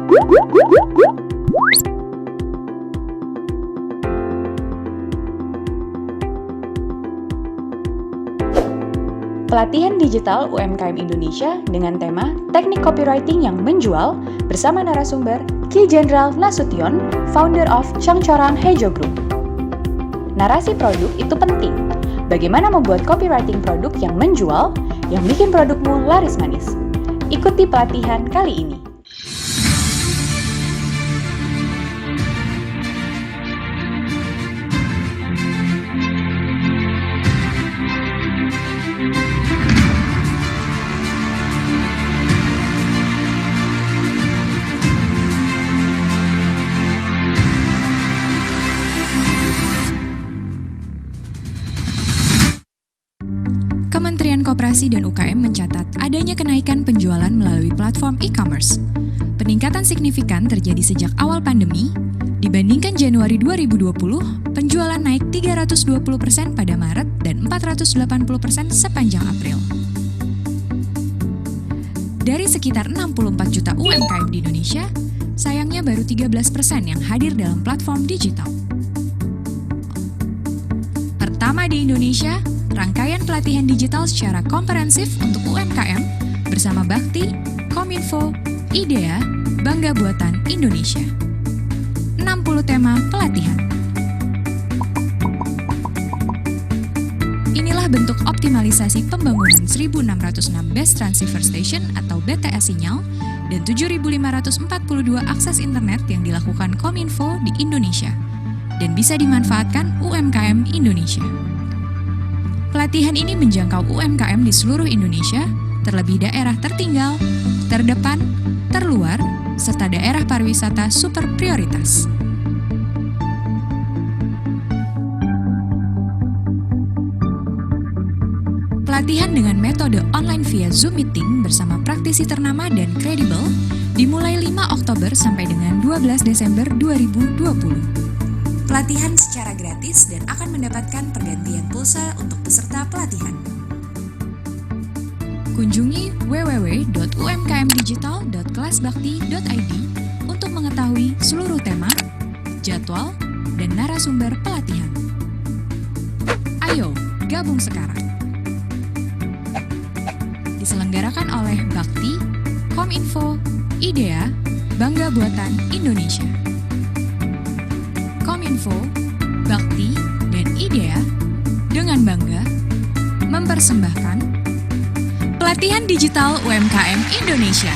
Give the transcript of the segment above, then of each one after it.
Pelatihan digital UMKM Indonesia dengan tema Teknik Copywriting yang Menjual bersama narasumber Ki Jenderal Nasution, founder of Changcorang Hejo Group. Narasi produk itu penting. Bagaimana membuat copywriting produk yang menjual, yang bikin produkmu laris manis? Ikuti pelatihan kali ini. Kementerian Koperasi dan UKM mencatat adanya kenaikan penjualan melalui platform e-commerce. Peningkatan signifikan terjadi sejak awal pandemi. Dibandingkan Januari 2020, penjualan naik 320% pada Maret dan 480% sepanjang April. Dari sekitar 64 juta UMKM di Indonesia, sayangnya baru 13% yang hadir dalam platform digital. Pertama di Indonesia, rangkaian pelatihan digital secara komprehensif untuk UMKM bersama Bakti, Kominfo, IDEA, Bangga Buatan Indonesia. 60 tema pelatihan. Inilah bentuk optimalisasi pembangunan 1.606 Best Transceiver Station atau BTS sinyal dan 7.542 akses internet yang dilakukan Kominfo di Indonesia dan bisa dimanfaatkan UMKM Indonesia. Pelatihan ini menjangkau UMKM di seluruh Indonesia, terlebih daerah tertinggal, terdepan, terluar, serta daerah pariwisata super prioritas. Pelatihan dengan metode online via Zoom Meeting bersama praktisi ternama dan kredibel dimulai 5 Oktober sampai dengan 12 Desember 2020. Pelatihan secara gratis dan akan mendapatkan pergantian pulsa untuk peserta pelatihan. Kunjungi www.umkmdigital.kelasbakti.id untuk mengetahui seluruh tema, jadwal, dan narasumber pelatihan. Ayo, gabung sekarang. Diselenggarakan oleh Bakti, Kominfo, IDEA, Bangga Buatan Indonesia. Kominfo, Bakti, dan IDEA dengan bangga mempersembahkan pelatihan digital UMKM Indonesia.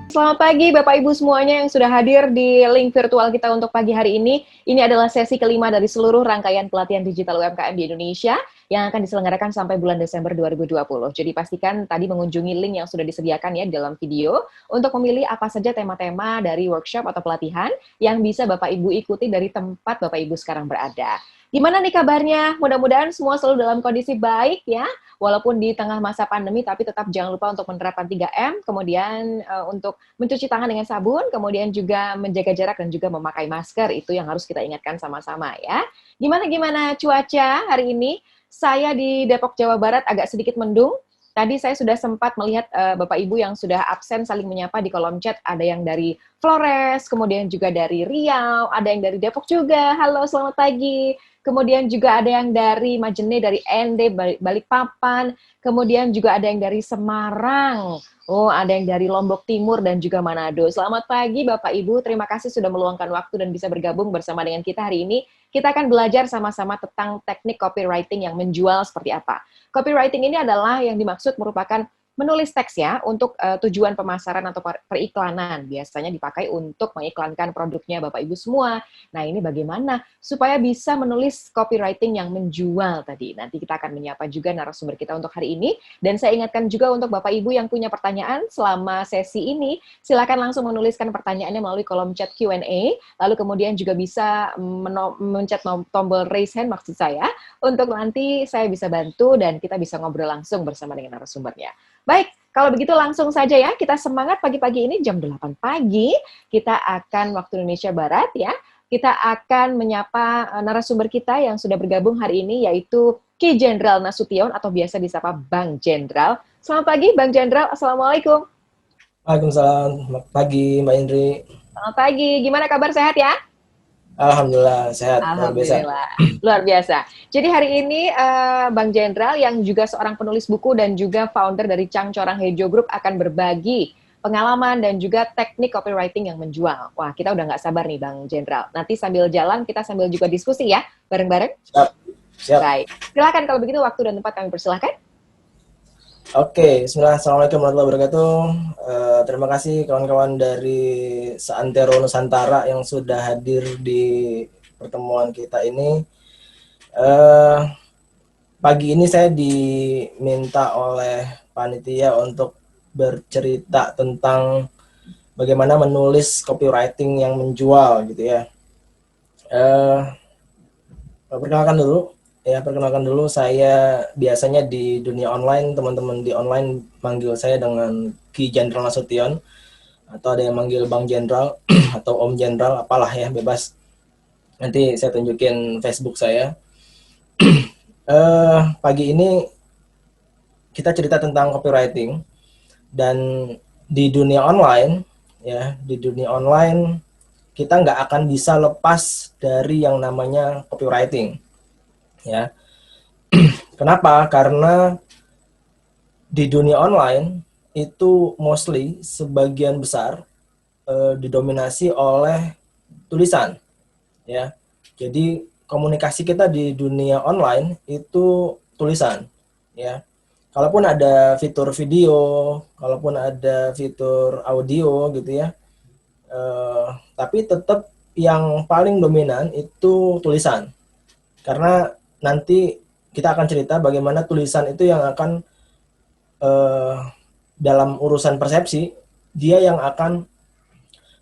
Selamat pagi Bapak Ibu semuanya yang sudah hadir di link virtual kita untuk pagi hari ini. Ini adalah sesi kelima dari seluruh rangkaian pelatihan digital UMKM di Indonesia yang akan diselenggarakan sampai bulan Desember 2020. Jadi pastikan tadi mengunjungi link yang sudah disediakan ya di dalam video untuk memilih apa saja tema-tema dari workshop atau pelatihan yang bisa Bapak Ibu ikuti dari tempat Bapak Ibu sekarang berada. Gimana nih kabarnya? Mudah-mudahan semua selalu dalam kondisi baik ya. Walaupun di tengah masa pandemi, tapi tetap jangan lupa untuk menerapkan 3M, kemudian untuk mencuci tangan dengan sabun, kemudian juga menjaga jarak dan juga memakai masker. Itu yang harus kita ingatkan sama-sama ya. Gimana cuaca hari ini? Saya di Depok, Jawa Barat agak sedikit mendung. Tadi saya sudah sempat melihat Bapak Ibu yang sudah absen saling menyapa di kolom chat. Ada yang dari Flores, kemudian juga dari Riau, ada yang dari Depok juga. Halo, selamat pagi. Kemudian juga ada yang dari Majene, dari ND, Balikpapan. Kemudian juga ada yang dari Semarang. Oh, ada yang dari Lombok Timur dan juga Manado. Selamat pagi Bapak Ibu, terima kasih sudah meluangkan waktu dan bisa bergabung bersama dengan kita hari ini. Kita akan belajar sama-sama tentang teknik copywriting yang menjual seperti apa. Copywriting ini adalah yang dimaksud merupakan menulis teks ya untuk tujuan pemasaran atau periklanan. Biasanya dipakai untuk mengiklankan produknya Bapak Ibu semua. Nah ini bagaimana supaya bisa menulis copywriting yang menjual tadi. Nanti kita akan menyapa juga narasumber kita untuk hari ini. Dan saya ingatkan juga untuk Bapak Ibu yang punya pertanyaan selama sesi ini, silakan langsung menuliskan pertanyaannya melalui kolom chat Q&A. Lalu kemudian juga bisa mencet tombol raise hand maksud saya, untuk nanti saya bisa bantu dan kita bisa ngobrol langsung bersama dengan narasumbernya. Baik, kalau begitu langsung saja ya, kita semangat pagi-pagi ini jam 8 pagi, kita akan waktu Indonesia Barat ya, kita akan menyapa narasumber kita yang sudah bergabung hari ini, yaitu Ki Jenderal Nasution atau biasa disapa Bang Jenderal. Selamat pagi, Bang Jenderal. Assalamualaikum. Waalaikumsalam. Selamat pagi, Mbak Indri. Selamat pagi. Gimana kabar, sehat ya? Alhamdulillah sehat, luar biasa. Alhamdulillah, luar biasa. Jadi hari ini Bang Jenderal yang juga seorang penulis buku dan juga founder dari Changcorang Hejo Group akan berbagi pengalaman dan juga teknik copywriting yang menjual. Wah, kita udah nggak sabar nih Bang Jenderal. Nanti sambil jalan kita sambil juga diskusi ya, bareng-bareng. Siap. Baik, silakan kalau begitu waktu dan tempat kami persilahkan. Oke, bismillah. Assalamualaikum warahmatullahi wabarakatuh. Terima kasih kawan-kawan dari Seantero Nusantara yang sudah hadir di pertemuan kita ini. Pagi ini saya diminta oleh panitia untuk bercerita tentang bagaimana menulis copywriting yang menjual gitu ya. Perkenalkan dulu, saya biasanya di dunia online, teman-teman di online manggil saya dengan Ki Jenderal Nasution, atau ada yang manggil Bang Jenderal atau Om Jenderal, apalah ya, bebas. Nanti saya tunjukin Facebook saya. Pagi ini kita cerita tentang copywriting, dan di dunia online kita nggak akan bisa lepas dari yang namanya copywriting. Ya, kenapa? Karena di dunia online itu mostly sebagian besar didominasi oleh tulisan, ya. Jadi komunikasi kita di dunia online itu tulisan, ya. Kalaupun ada fitur video, kalaupun ada fitur audio gitu ya, tapi tetap yang paling dominan itu tulisan, karena nanti kita akan cerita bagaimana tulisan itu yang akan dalam urusan persepsi, dia yang akan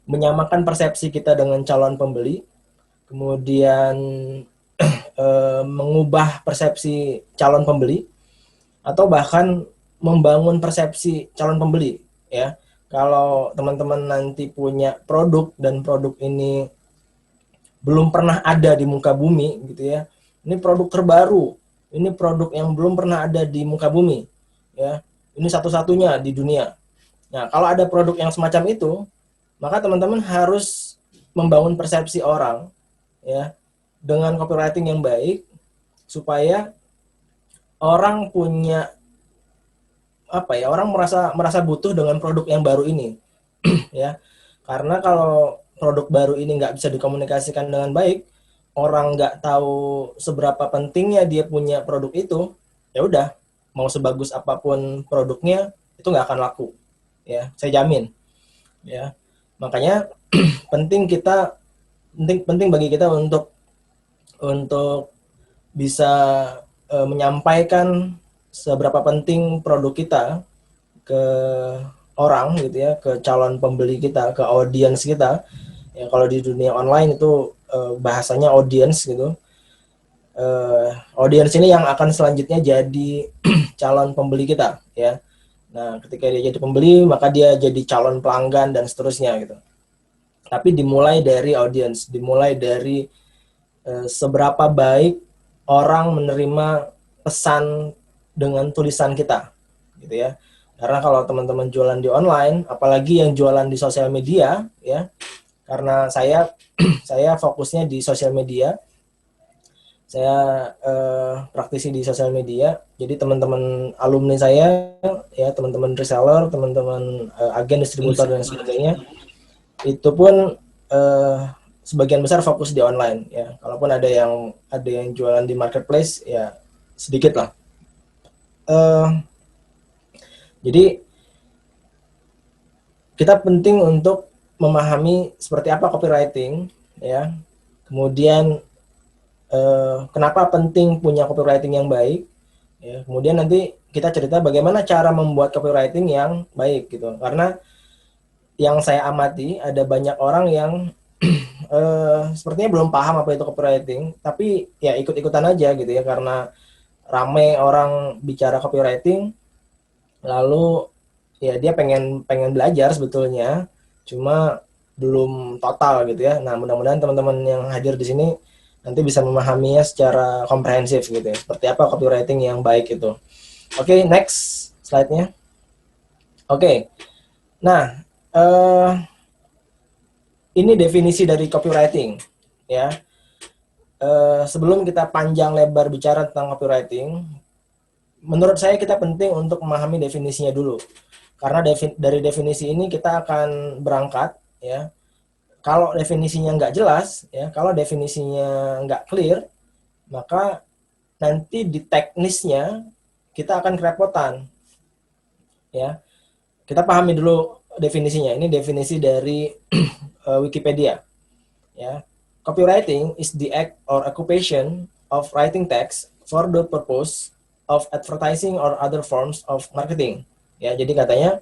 menyamakan persepsi kita dengan calon pembeli, kemudian mengubah persepsi calon pembeli, atau bahkan membangun persepsi calon pembeli. Ya, kalau teman-teman nanti punya produk dan produk ini belum pernah ada di muka bumi gitu ya. Ini produk terbaru, ini produk yang belum pernah ada di muka bumi, ya. Ini satu-satunya di dunia. Nah, kalau ada produk yang semacam itu, maka teman-teman harus membangun persepsi orang, ya, dengan copywriting yang baik, supaya orang punya orang merasa butuh dengan produk yang baru ini, ya. Karena kalau produk baru ini nggak bisa dikomunikasikan dengan baik, orang nggak tahu seberapa pentingnya dia punya produk itu, ya udah, mau sebagus apapun produknya itu nggak akan laku, ya, saya jamin, ya. Makanya penting bagi kita untuk bisa menyampaikan seberapa penting produk kita ke orang gitu ya, ke calon pembeli kita, ke audiens kita. Ya, kalau di dunia online itu bahasanya audience gitu. Audience ini yang akan selanjutnya jadi calon pembeli kita, ya. Nah, ketika dia jadi pembeli, maka dia jadi calon pelanggan dan seterusnya gitu. Tapi dimulai dari audience, dimulai dari seberapa baik orang menerima pesan dengan tulisan kita, gitu ya. Karena kalau teman-teman jualan di online, apalagi yang jualan di sosial media, ya. Karena saya fokusnya di sosial media, saya praktisi di sosial media. Jadi teman-teman alumni saya, ya, teman-teman reseller, teman-teman agen distributor dan sebagainya, itu pun sebagian besar fokus di online, ya. Kalaupun ada yang jualan di marketplace, ya sedikit lah. Jadi kita penting untuk memahami seperti apa copywriting, ya. Kemudian kenapa penting punya copywriting yang baik, ya. Kemudian nanti kita cerita bagaimana cara membuat copywriting yang baik gitu. Karena yang saya amati ada banyak orang yang sepertinya belum paham apa itu copywriting, tapi ya ikut-ikutan aja gitu ya, karena rame orang bicara copywriting, lalu ya dia pengen belajar sebetulnya, cuma belum total gitu ya. Nah, mudah-mudahan teman-teman yang hadir di sini nanti bisa memahaminya secara komprehensif gitu ya, seperti apa copywriting yang baik itu. Oke, next slide-nya. Oke. Nah, ini definisi dari copywriting, ya. Sebelum kita panjang lebar bicara tentang copywriting, menurut saya kita penting untuk memahami definisinya dulu. Karena dari definisi ini kita akan berangkat, ya. Kalau definisinya nggak jelas, ya, kalau definisinya nggak clear, maka nanti di teknisnya kita akan kerepotan, ya. Kita pahami dulu definisinya. Ini definisi dari Wikipedia, ya. Copywriting is the act or occupation of writing text for the purpose of advertising or other forms of marketing. Ya, jadi katanya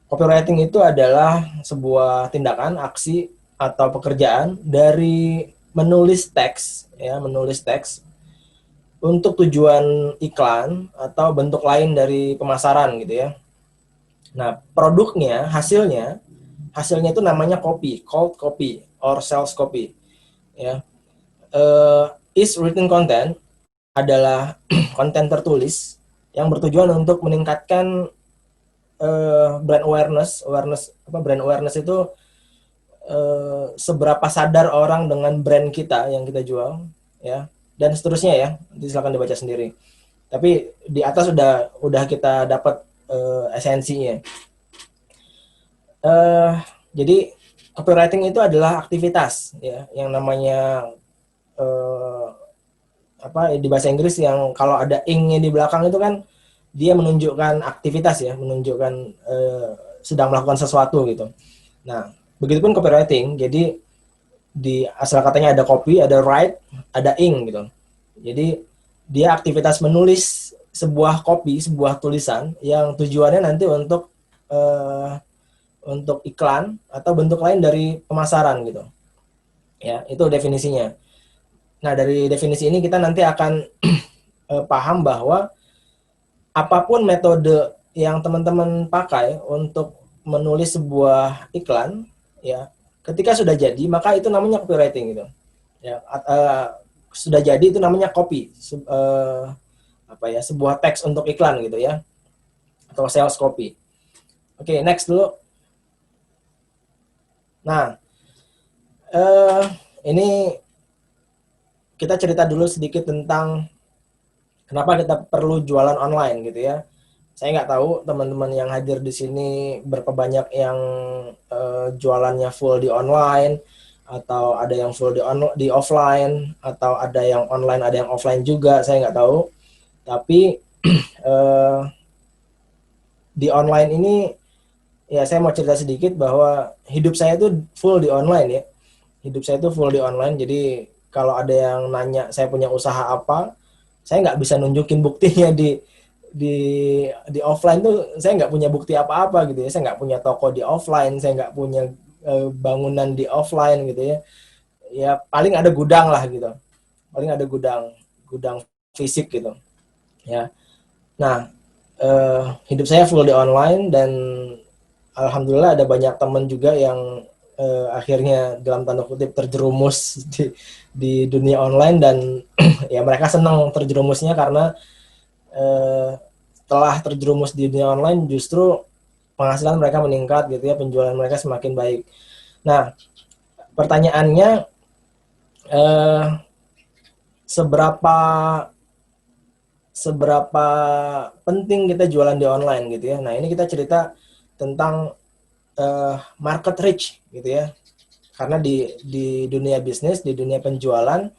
copywriting itu adalah sebuah tindakan, aksi atau pekerjaan dari menulis teks, ya, menulis teks untuk tujuan iklan atau bentuk lain dari pemasaran gitu ya. Nah, produknya, hasilnya itu namanya copy, called copy or sales copy. Ya, is written content adalah konten tertulis yang bertujuan untuk meningkatkan brand awareness. Brand awareness itu seberapa sadar orang dengan brand kita yang kita jual, ya, dan seterusnya ya. Nanti silakan dibaca sendiri. Tapi di atas udah kita dapat esensinya. Jadi copywriting itu adalah aktivitas, ya, yang namanya di bahasa Inggris yang kalau ada ing-nya di belakang itu kan dia menunjukkan aktivitas, ya, menunjukkan sedang melakukan sesuatu gitu. Nah, begitupun copywriting. Jadi di asal katanya ada copy, ada write, ada ing gitu. Jadi dia aktivitas menulis sebuah copy, sebuah tulisan yang tujuannya nanti untuk iklan atau bentuk lain dari pemasaran gitu. Ya, itu definisinya. Nah, dari definisi ini kita nanti akan paham bahwa apapun metode yang teman-teman pakai untuk menulis sebuah iklan, ya, ketika sudah jadi maka itu namanya copywriting gitu. Ya, sudah jadi itu namanya copy, sebuah teks untuk iklan gitu ya, atau sales copy. Oke, next dulu. Nah, ini kita cerita dulu sedikit tentang kenapa kita perlu jualan online gitu ya. Saya nggak tahu teman-teman yang hadir di sini berapa banyak yang jualannya full di online, atau ada yang full di offline, atau ada yang online ada yang offline juga, saya nggak tahu. Tapi di online ini, ya, saya mau cerita sedikit bahwa hidup saya itu full di online, ya. Hidup saya itu full di online. Jadi kalau ada yang nanya saya punya usaha apa, saya nggak bisa nunjukin buktinya di offline tuh. Saya nggak punya bukti apa-apa gitu ya. Saya nggak punya toko di offline, saya nggak punya bangunan di offline gitu ya. Ya paling ada gudang lah gitu. Paling ada gudang fisik gitu. Ya. Nah, hidup saya full di online, dan alhamdulillah ada banyak teman juga yang akhirnya dalam tanda kutip terjerumus di dunia online, dan ya mereka senang terjerumusnya karena setelah terjerumus di dunia online justru penghasilan mereka meningkat gitu ya, penjualan mereka semakin baik. Nah, pertanyaannya seberapa penting kita jualan di online gitu ya. Nah, ini kita cerita tentang market reach gitu ya. Karena di dunia bisnis, di dunia penjualan,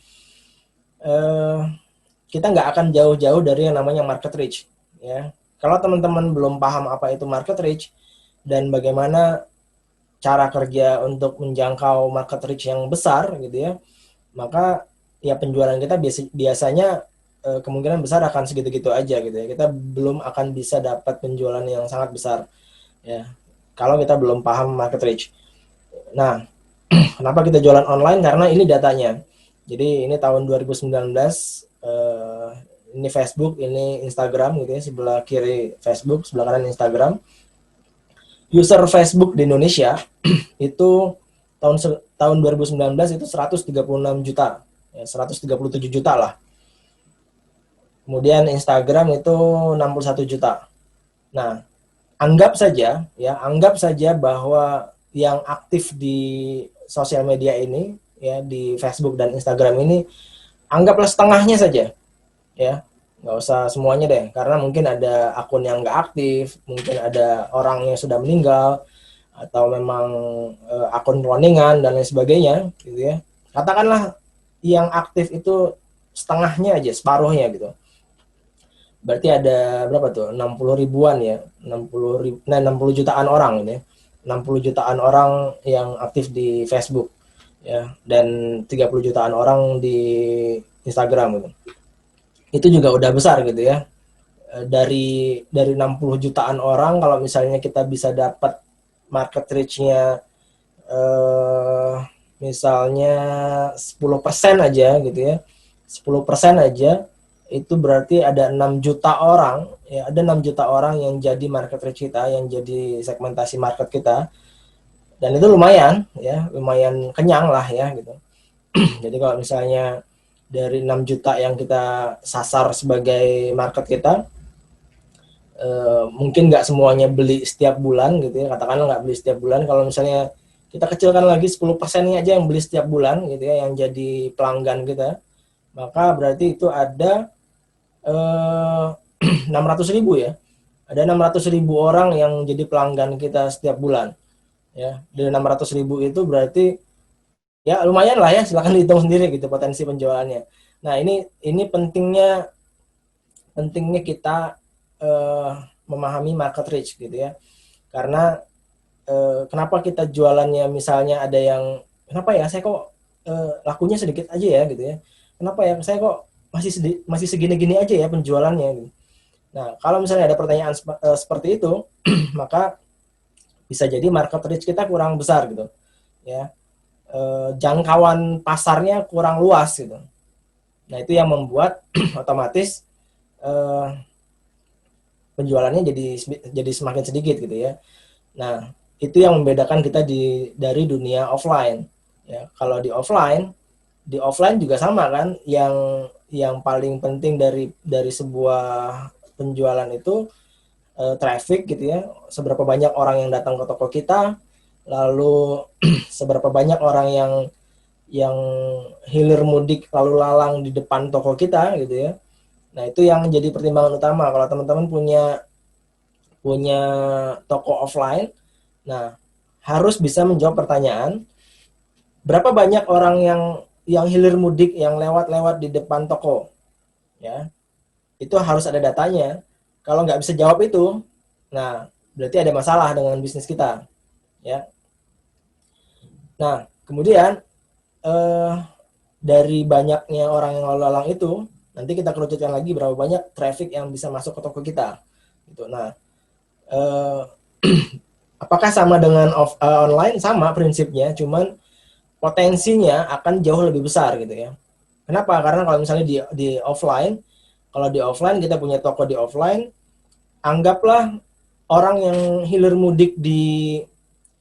kita nggak akan jauh-jauh dari yang namanya market reach, ya. Kalau teman-teman belum paham apa itu market reach dan bagaimana cara kerja untuk menjangkau market reach yang besar gitu ya, maka ya penjualan kita biasanya kemungkinan besar akan segitu-gitu aja gitu ya. Kita belum akan bisa dapat penjualan yang sangat besar, ya, kalau kita belum paham market reach. Nah, kenapa kita jualan online? Karena ini datanya. Jadi ini tahun 2019, ini Facebook, ini Instagram gitu ya, sebelah kiri Facebook, sebelah kanan Instagram. User Facebook di Indonesia itu tahun 2019 itu 136 juta, ya, 137 juta lah. Kemudian Instagram itu 61 juta. Nah, anggap saja bahwa yang aktif di sosial media ini, ya, di Facebook dan Instagram ini, anggaplah setengahnya saja, ya, nggak usah semuanya deh, karena mungkin ada akun yang nggak aktif, mungkin ada orang yang sudah meninggal, atau memang akun cloningan dan lain sebagainya, gitu ya. Katakanlah yang aktif itu setengahnya aja, separuhnya gitu. Berarti ada berapa tuh? 60 ribuan ya, 60 jutaan orang ini ya. 60 jutaan orang yang aktif di Facebook, ya, dan 30 jutaan orang di Instagram gitu. Itu juga udah besar gitu ya. Dari 60 jutaan orang, kalau misalnya kita bisa dapat market reach-nya misalnya 10% aja gitu ya. 10% aja itu berarti ada 6 juta orang, ya, ada 6 juta orang yang jadi market reach kita, yang jadi segmentasi market kita. Dan itu lumayan, ya, lumayan kenyang lah ya gitu. Jadi kalau misalnya dari 6 juta yang kita sasar sebagai market kita, mungkin nggak semuanya beli setiap bulan gitu ya, katakanlah nggak beli setiap bulan. Kalau misalnya kita kecilkan lagi 10%-nya aja yang beli setiap bulan gitu ya, yang jadi pelanggan kita, maka berarti itu ada 600 ribu ya. Ada 600 ribu orang yang jadi pelanggan kita setiap bulan. Ya, dari 600 ribu itu berarti ya lumayan lah ya, silahkan dihitung sendiri gitu potensi penjualannya. Nah, ini pentingnya kita memahami market reach gitu ya. Karena kenapa kita jualannya misalnya ada yang kenapa ya saya kok lakunya sedikit aja ya gitu ya. Kenapa ya saya kok masih segini-gini aja ya penjualannya gitu. Nah, kalau misalnya ada pertanyaan seperti itu, maka bisa jadi market reach kita kurang besar gitu. Ya. Jangkauan pasarnya kurang luas gitu. Nah, itu yang membuat otomatis penjualannya jadi semakin sedikit gitu ya. Nah, itu yang membedakan kita dari dunia offline. Ya, kalau di offline juga sama kan, yang paling penting dari sebuah penjualan itu traffic gitu ya, seberapa banyak orang yang datang ke toko kita, lalu seberapa banyak orang yang hilir mudik lalu lalang di depan toko kita gitu ya. Nah, itu yang jadi pertimbangan utama kalau teman-teman punya toko offline. Nah, harus bisa menjawab pertanyaan, berapa banyak orang yang hilir mudik yang lewat-lewat di depan toko, ya. Itu harus ada datanya. Kalau nggak bisa jawab itu, nah berarti ada masalah dengan bisnis kita, ya. Nah, kemudian dari banyaknya orang yang lalu lalang itu, nanti kita kerucutkan lagi berapa banyak traffic yang bisa masuk ke toko kita, gitu. Nah, apakah sama dengan online? Sama prinsipnya, cuman potensinya akan jauh lebih besar gitu ya. Kenapa? Karena kalau misalnya di offline, kalau di offline kita punya toko di offline, anggaplah orang yang hilir mudik di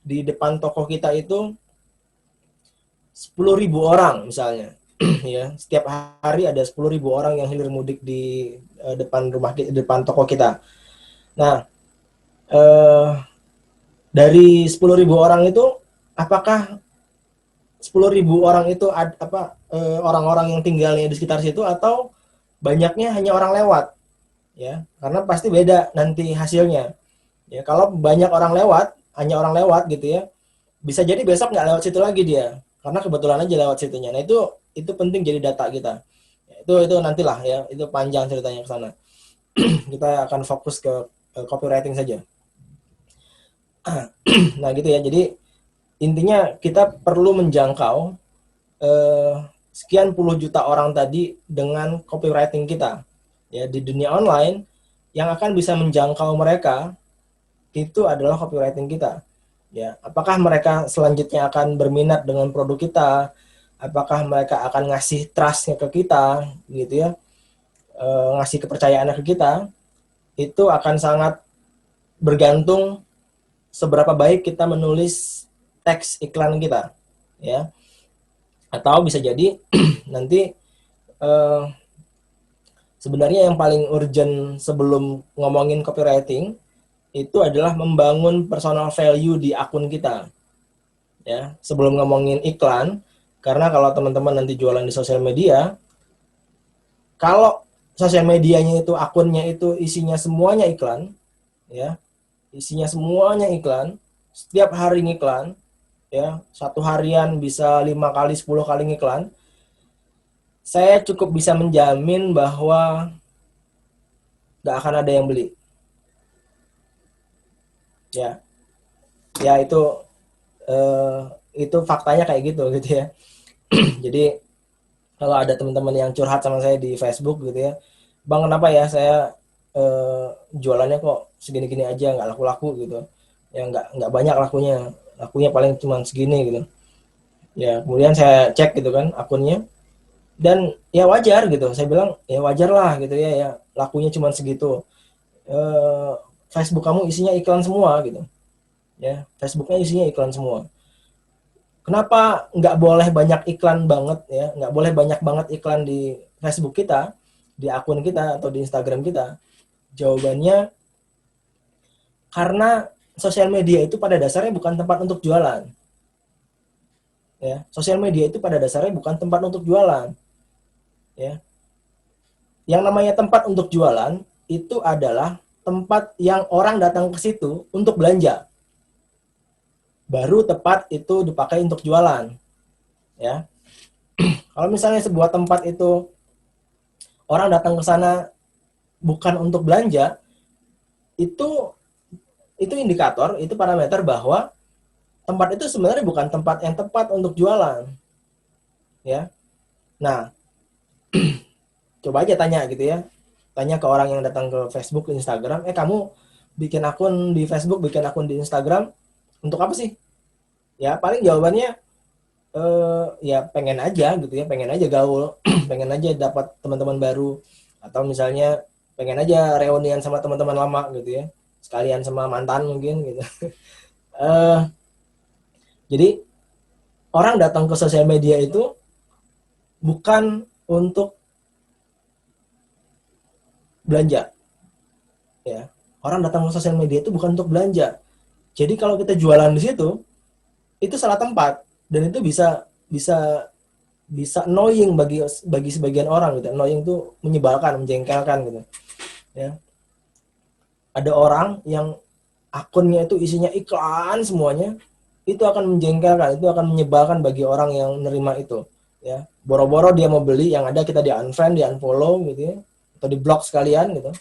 depan toko kita itu 10.000 orang misalnya. Ya, setiap hari ada 10.000 orang yang hilir mudik di depan toko kita. Nah, dari 10.000 orang itu, apakah 10.000 orang itu orang-orang yang tinggalnya di sekitar situ, atau banyaknya hanya orang lewat, ya? Karena pasti beda nanti hasilnya. Ya, kalau banyak orang lewat, hanya orang lewat gitu ya, bisa jadi besok nggak lewat situ lagi dia, karena kebetulan aja lewat situnya. Nah, itu penting jadi data kita. Ya, itu nantilah ya, itu panjang ceritanya ke sana. Kita akan fokus ke copywriting saja. Nah, gitu ya. Jadi intinya kita perlu menjangkau sekian puluh juta orang tadi dengan copywriting kita. Ya, di dunia online yang akan bisa menjangkau mereka itu adalah copywriting kita. Ya, apakah mereka selanjutnya akan berminat dengan produk kita? Apakah mereka akan ngasih trust-nya ke kita, gitu ya? Ngasih kepercayaannya ke kita? Itu akan sangat bergantung seberapa baik kita menulis teks iklan kita, ya. Atau bisa jadi nanti sebenarnya yang paling urgent sebelum ngomongin copywriting itu adalah membangun personal value di akun kita. Ya, sebelum ngomongin iklan, karena kalau teman-teman nanti jualan di sosial media, kalau sosial medianya itu akunnya itu isinya semuanya iklan, ya, isinya semuanya iklan, setiap hari ngiklan, ya, satu harian bisa 5 kali, 10 kali ngiklan, saya cukup bisa menjamin bahwa nggak akan ada yang beli. Ya, ya itu faktanya kayak gitu ya. Jadi kalau ada teman-teman yang curhat sama saya di Facebook gitu ya, bang kenapa ya saya jualannya kok segini-gini aja, nggak laku-laku gitu, ya nggak banyak lakunya paling cuma segini gitu. Ya kemudian saya cek gitu kan akunnya, dan ya wajar gitu, saya bilang ya wajar lah gitu ya lakunya cuma segitu. Facebook kamu isinya iklan semua gitu, ya Facebooknya isinya iklan semua. Kenapa nggak boleh banyak iklan banget ya? Nggak boleh banyak banget iklan di Facebook kita, di akun kita atau di Instagram kita? Jawabannya karena sosial media itu pada dasarnya bukan tempat untuk jualan. Ya, sosial media itu pada dasarnya bukan tempat untuk jualan. Ya, yang namanya tempat untuk jualan itu adalah tempat yang orang datang ke situ untuk belanja. Baru tepat itu dipakai untuk jualan. Ya. Kalau misalnya sebuah tempat itu orang datang ke sana bukan untuk belanja, itu indikator, itu parameter bahwa tempat itu sebenarnya bukan tempat yang tepat untuk jualan. Ya. Nah, coba aja tanya gitu ya. Tanya ke orang yang datang ke Facebook, Instagram, kamu bikin akun di Facebook, bikin akun di Instagram untuk apa sih? Ya, paling jawabannya ya pengen aja gitu ya, pengen aja gaul, pengen aja dapat teman-teman baru, atau misalnya pengen aja reunian sama teman-teman lama gitu ya, sekalian sama mantan mungkin gitu. Jadi orang datang ke sosial media itu bukan untuk belanja, ya. Orang datang ke sosial media itu bukan untuk belanja. Jadi kalau kita jualan di situ, itu salah tempat, dan itu bisa annoying bagi sebagian orang gitu. Annoying itu menyebalkan, menjengkelkan gitu. Ya. Ada orang yang akunnya itu isinya iklan semuanya, itu akan menjengkelkan, itu akan menyebalkan bagi orang yang nerima itu. Ya, boro-boro dia mau beli, yang ada kita di unfriend, di unfollow gitu ya, atau di block sekalian gitu.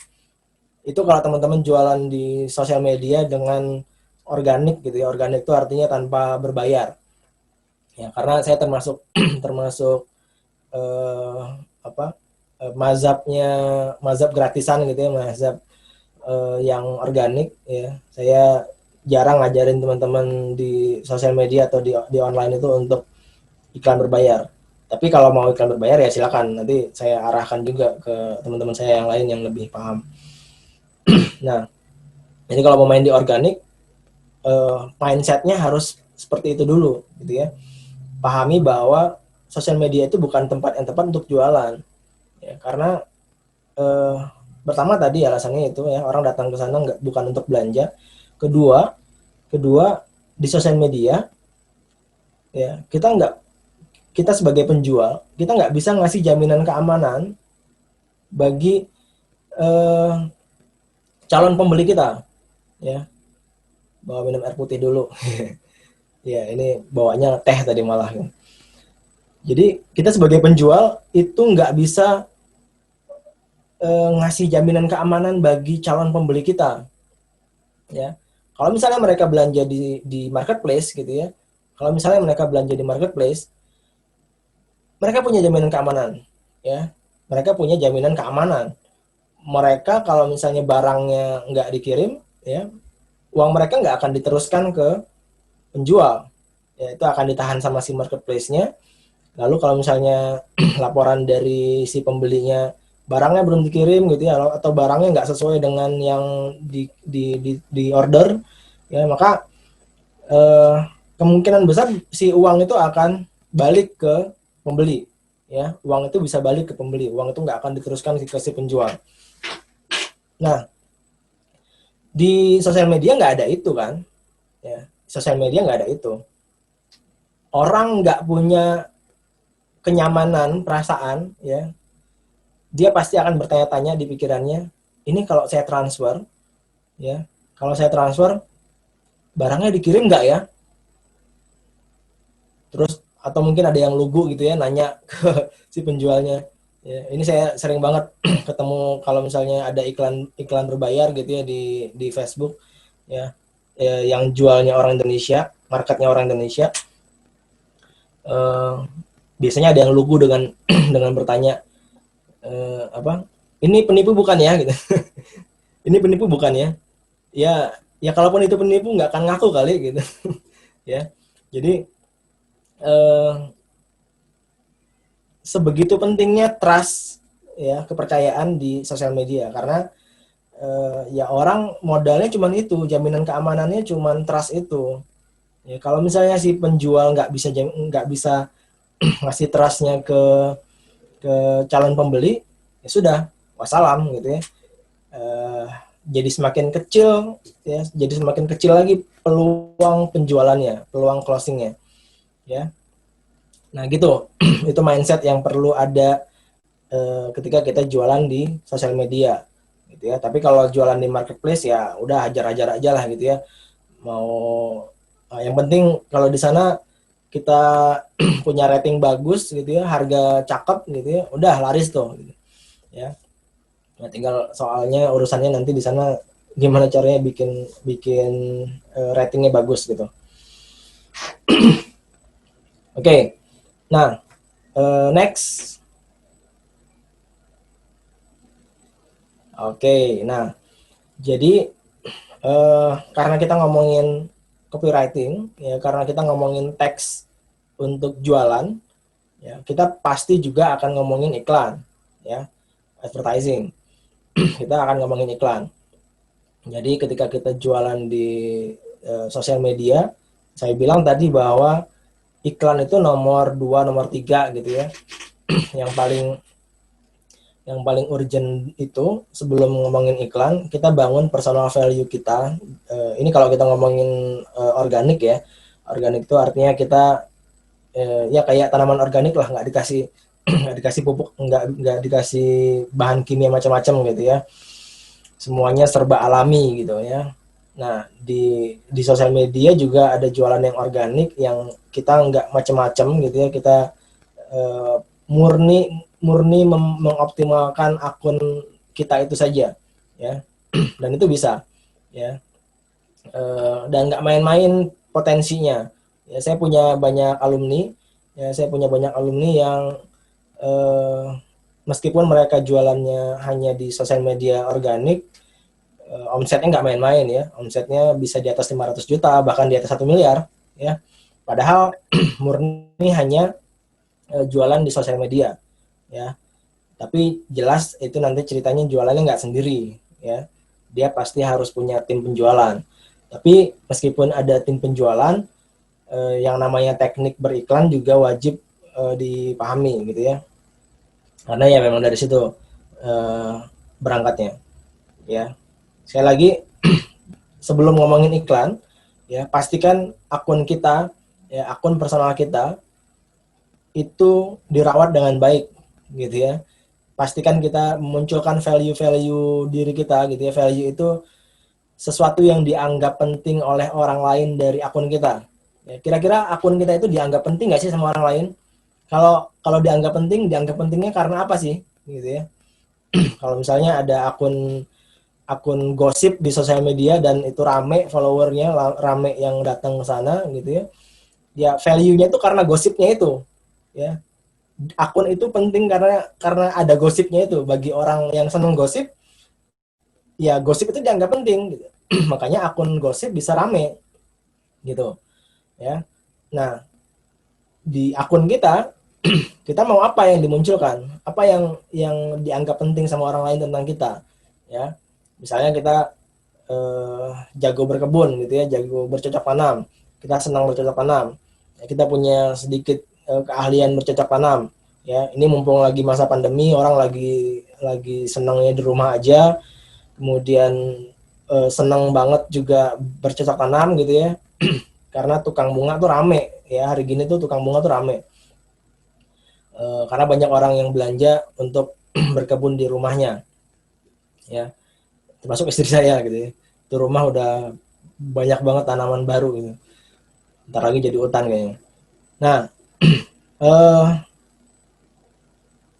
Itu kalau teman-teman jualan di sosial media dengan organik gitu ya. Organik itu artinya tanpa berbayar. Ya, karena saya termasuk mazhab gratisan gitu ya, mazhab yang organik ya. Saya jarang ngajarin teman-teman di sosial media atau di online itu untuk iklan berbayar. Tapi kalau mau iklan berbayar ya silakan, nanti saya arahkan juga ke teman-teman saya yang lain yang lebih paham. Nah, jadi kalau mau main di organik, mindsetnya harus seperti itu dulu gitu ya. Pahami bahwa sosial media itu bukan tempat yang tepat untuk jualan ya, karena pertama tadi alasannya itu ya, orang datang ke sana bukan untuk belanja. Kedua di sosial media ya, kita sebagai penjual, kita nggak bisa ngasih jaminan keamanan bagi calon pembeli kita ya. Bawa minum air putih dulu. Ya, ini bawanya teh tadi malah. Jadi kita sebagai penjual itu nggak bisa ngasih jaminan keamanan bagi calon pembeli kita. Ya, kalau misalnya mereka belanja di marketplace gitu ya, kalau misalnya mereka belanja di marketplace, mereka punya jaminan keamanan. Ya, mereka punya jaminan keamanan. Mereka kalau misalnya barangnya nggak dikirim, ya, uang mereka nggak akan diteruskan ke penjual, ya, itu akan ditahan sama si marketplace-nya. Lalu kalau misalnya laporan dari si pembelinya barangnya belum dikirim gitu ya, atau barangnya nggak sesuai dengan yang di order, ya, maka kemungkinan besar si uang itu akan balik ke pembeli, ya, uang itu bisa balik ke pembeli, uang itu nggak akan diteruskan ke si penjual. Nah, Di sosial media nggak ada itu kan, ya. Sosial media nggak ada itu. Orang nggak punya kenyamanan, perasaan, ya. Dia pasti akan bertanya-tanya di pikirannya, ini kalau saya transfer, ya, kalau saya transfer, barangnya dikirim nggak ya? Terus atau mungkin ada yang lugu gitu ya, nanya ke si penjualnya. Ya, ini saya sering banget ketemu kalau misalnya ada iklan berbayar gitu ya di Facebook, ya, yang jualnya orang Indonesia, marketnya orang Indonesia. Biasanya ada yang lugu dengan dengan bertanya, apa? Ini penipu bukan ya? Gitu. Ini penipu bukan ya? Ya kalaupun itu penipu nggak akan ngaku kali gitu. Ya, jadi sebegitu pentingnya trust, ya, kepercayaan di sosial media, karena ya orang modalnya cuman itu, jaminan keamanannya cuman trust itu. Ya, kalau misalnya si penjual nggak bisa ngasih trustnya ke calon pembeli, ya sudah, wassalam gitu ya. Jadi semakin kecil, ya, jadi semakin kecil lagi peluang penjualannya, peluang closingnya, ya. Nah gitu, itu mindset yang perlu ada ketika kita jualan di sosial media, gitu ya. Tapi kalau jualan di marketplace ya udah hajar-hajar aja lah gitu ya. Yang penting kalau di sana kita punya rating bagus gitu ya, harga cakep gitu ya, udah laris tuh, gitu, ya. Nah, tinggal soalnya urusannya nanti di sana gimana caranya bikin ratingnya bagus gitu. Oke. Nah, next. Oke, nah, jadi karena kita ngomongin copywriting, ya, karena kita ngomongin teks untuk jualan, ya, kita pasti juga akan ngomongin iklan, ya, advertising. Kita akan ngomongin iklan. Jadi ketika kita jualan di sosial media, saya bilang tadi bahwa iklan itu nomor 2, nomor 3 gitu ya. Yang paling urgent itu sebelum ngomongin iklan, kita bangun personal value kita. Ini kalau kita ngomongin organik ya. Organik itu artinya kita ya kayak tanaman organik lah, nggak dikasih pupuk, nggak dikasih bahan kimia macam-macam gitu ya. Semuanya serba alami gitu ya. Nah, di sosial media juga ada jualan yang organik yang kita nggak macam-macam gitu ya. Kita murni mengoptimalkan akun kita itu saja, ya. Dan itu bisa, ya. Dan nggak main-main potensinya. Ya, saya punya banyak alumni yang meskipun mereka jualannya hanya di sosial media organik, omsetnya nggak main-main ya. Omsetnya bisa di atas 500 juta, bahkan di atas 1 miliar, ya. Padahal murni hanya jualan di sosial media, ya. Tapi jelas itu nanti ceritanya jualannya nggak sendiri, ya. Dia pasti harus punya tim penjualan. Tapi meskipun ada tim penjualan, yang namanya teknik beriklan juga wajib dipahami gitu ya. Karena ya memang dari situ berangkatnya, ya. Sekali lagi, sebelum ngomongin iklan, ya, pastikan akun kita, ya, akun personal kita itu dirawat dengan baik gitu ya. Pastikan kita memunculkan value diri kita gitu ya. Value itu sesuatu yang dianggap penting oleh orang lain dari akun kita. Ya, kira-kira akun kita itu dianggap penting nggak sih sama orang lain? Kalau dianggap pentingnya karena apa sih gitu ya. Kalau misalnya ada akun gosip di sosial media dan itu rame followernya, rame yang datang ke sana gitu ya. Ya value-nya itu karena gosipnya itu, ya. Akun itu penting karena ada gosipnya itu. Bagi orang yang seneng gosip, ya gosip itu dianggap penting gitu. Makanya akun gosip bisa rame gitu, ya. Nah, di akun kita kita mau apa yang dimunculkan, apa yang dianggap penting sama orang lain tentang kita, ya. Misalnya kita jago berkebun gitu ya, jago bercocok tanam, kita senang bercocok tanam, ya, kita punya sedikit keahlian bercocok tanam, ya. Ini mumpung lagi masa pandemi, orang lagi senangnya di rumah aja, kemudian seneng banget juga bercocok tanam gitu ya, karena tukang bunga tuh rame ya, hari gini tuh tukang bunga tuh rame. Karena banyak orang yang belanja untuk berkebun di rumahnya ya, termasuk istri saya gitu ya. Itu rumah udah banyak banget tanaman baru gitu, ntar lagi jadi hutan kayaknya. Nah, eh,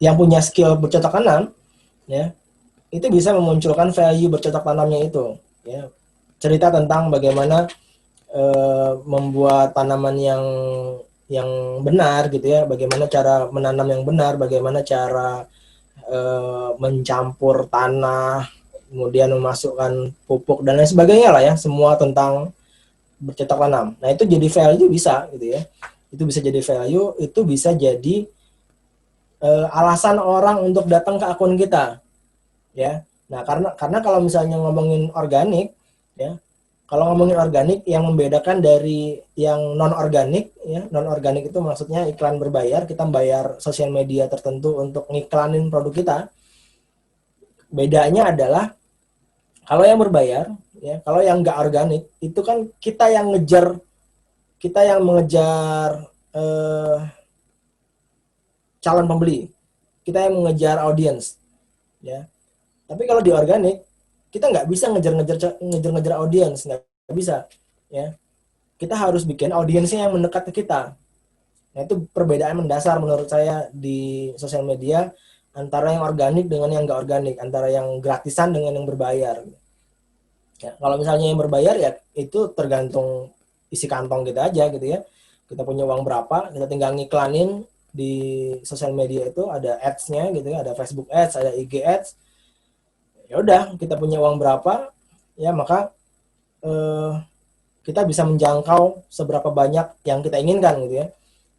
yang punya skill bercocok tanam ya, itu bisa memunculkan value bercocok tanamnya itu ya. Cerita tentang bagaimana membuat tanaman yang benar gitu ya, bagaimana cara menanam yang benar, bagaimana cara mencampur tanah, kemudian memasukkan pupuk dan lain sebagainya lah ya, semua tentang bercocok tanam. Nah, itu jadi value bisa gitu ya. Itu bisa jadi value, itu bisa jadi alasan orang untuk datang ke akun kita ya. Nah, karena kalau misalnya ngomongin organik ya, kalau ngomongin organik, yang membedakan dari yang non organik ya, non organik itu maksudnya iklan berbayar, kita bayar sosial media tertentu untuk ngiklanin produk kita. Bedanya adalah kalau yang berbayar ya, kalau yang nggak organik itu kan kita yang mengejar calon pembeli, kita yang mengejar audiens ya. Tapi kalau di organik kita nggak bisa ngejar audiens, nggak bisa ya. Kita harus bikin audiensnya yang mendekat ke kita. Nah, itu perbedaan mendasar menurut saya di sosial media antara yang organik dengan yang nggak organik, antara yang gratisan dengan yang berbayar ya. Kalau misalnya yang berbayar ya itu tergantung isi kantong kita aja gitu ya. Kita punya uang berapa, kita tinggal ngiklanin di sosial media, itu ada ads-nya gitu ya, ada Facebook ads, ada IG ads. Ya udah, kita punya uang berapa ya, maka kita bisa menjangkau seberapa banyak yang kita inginkan gitu ya.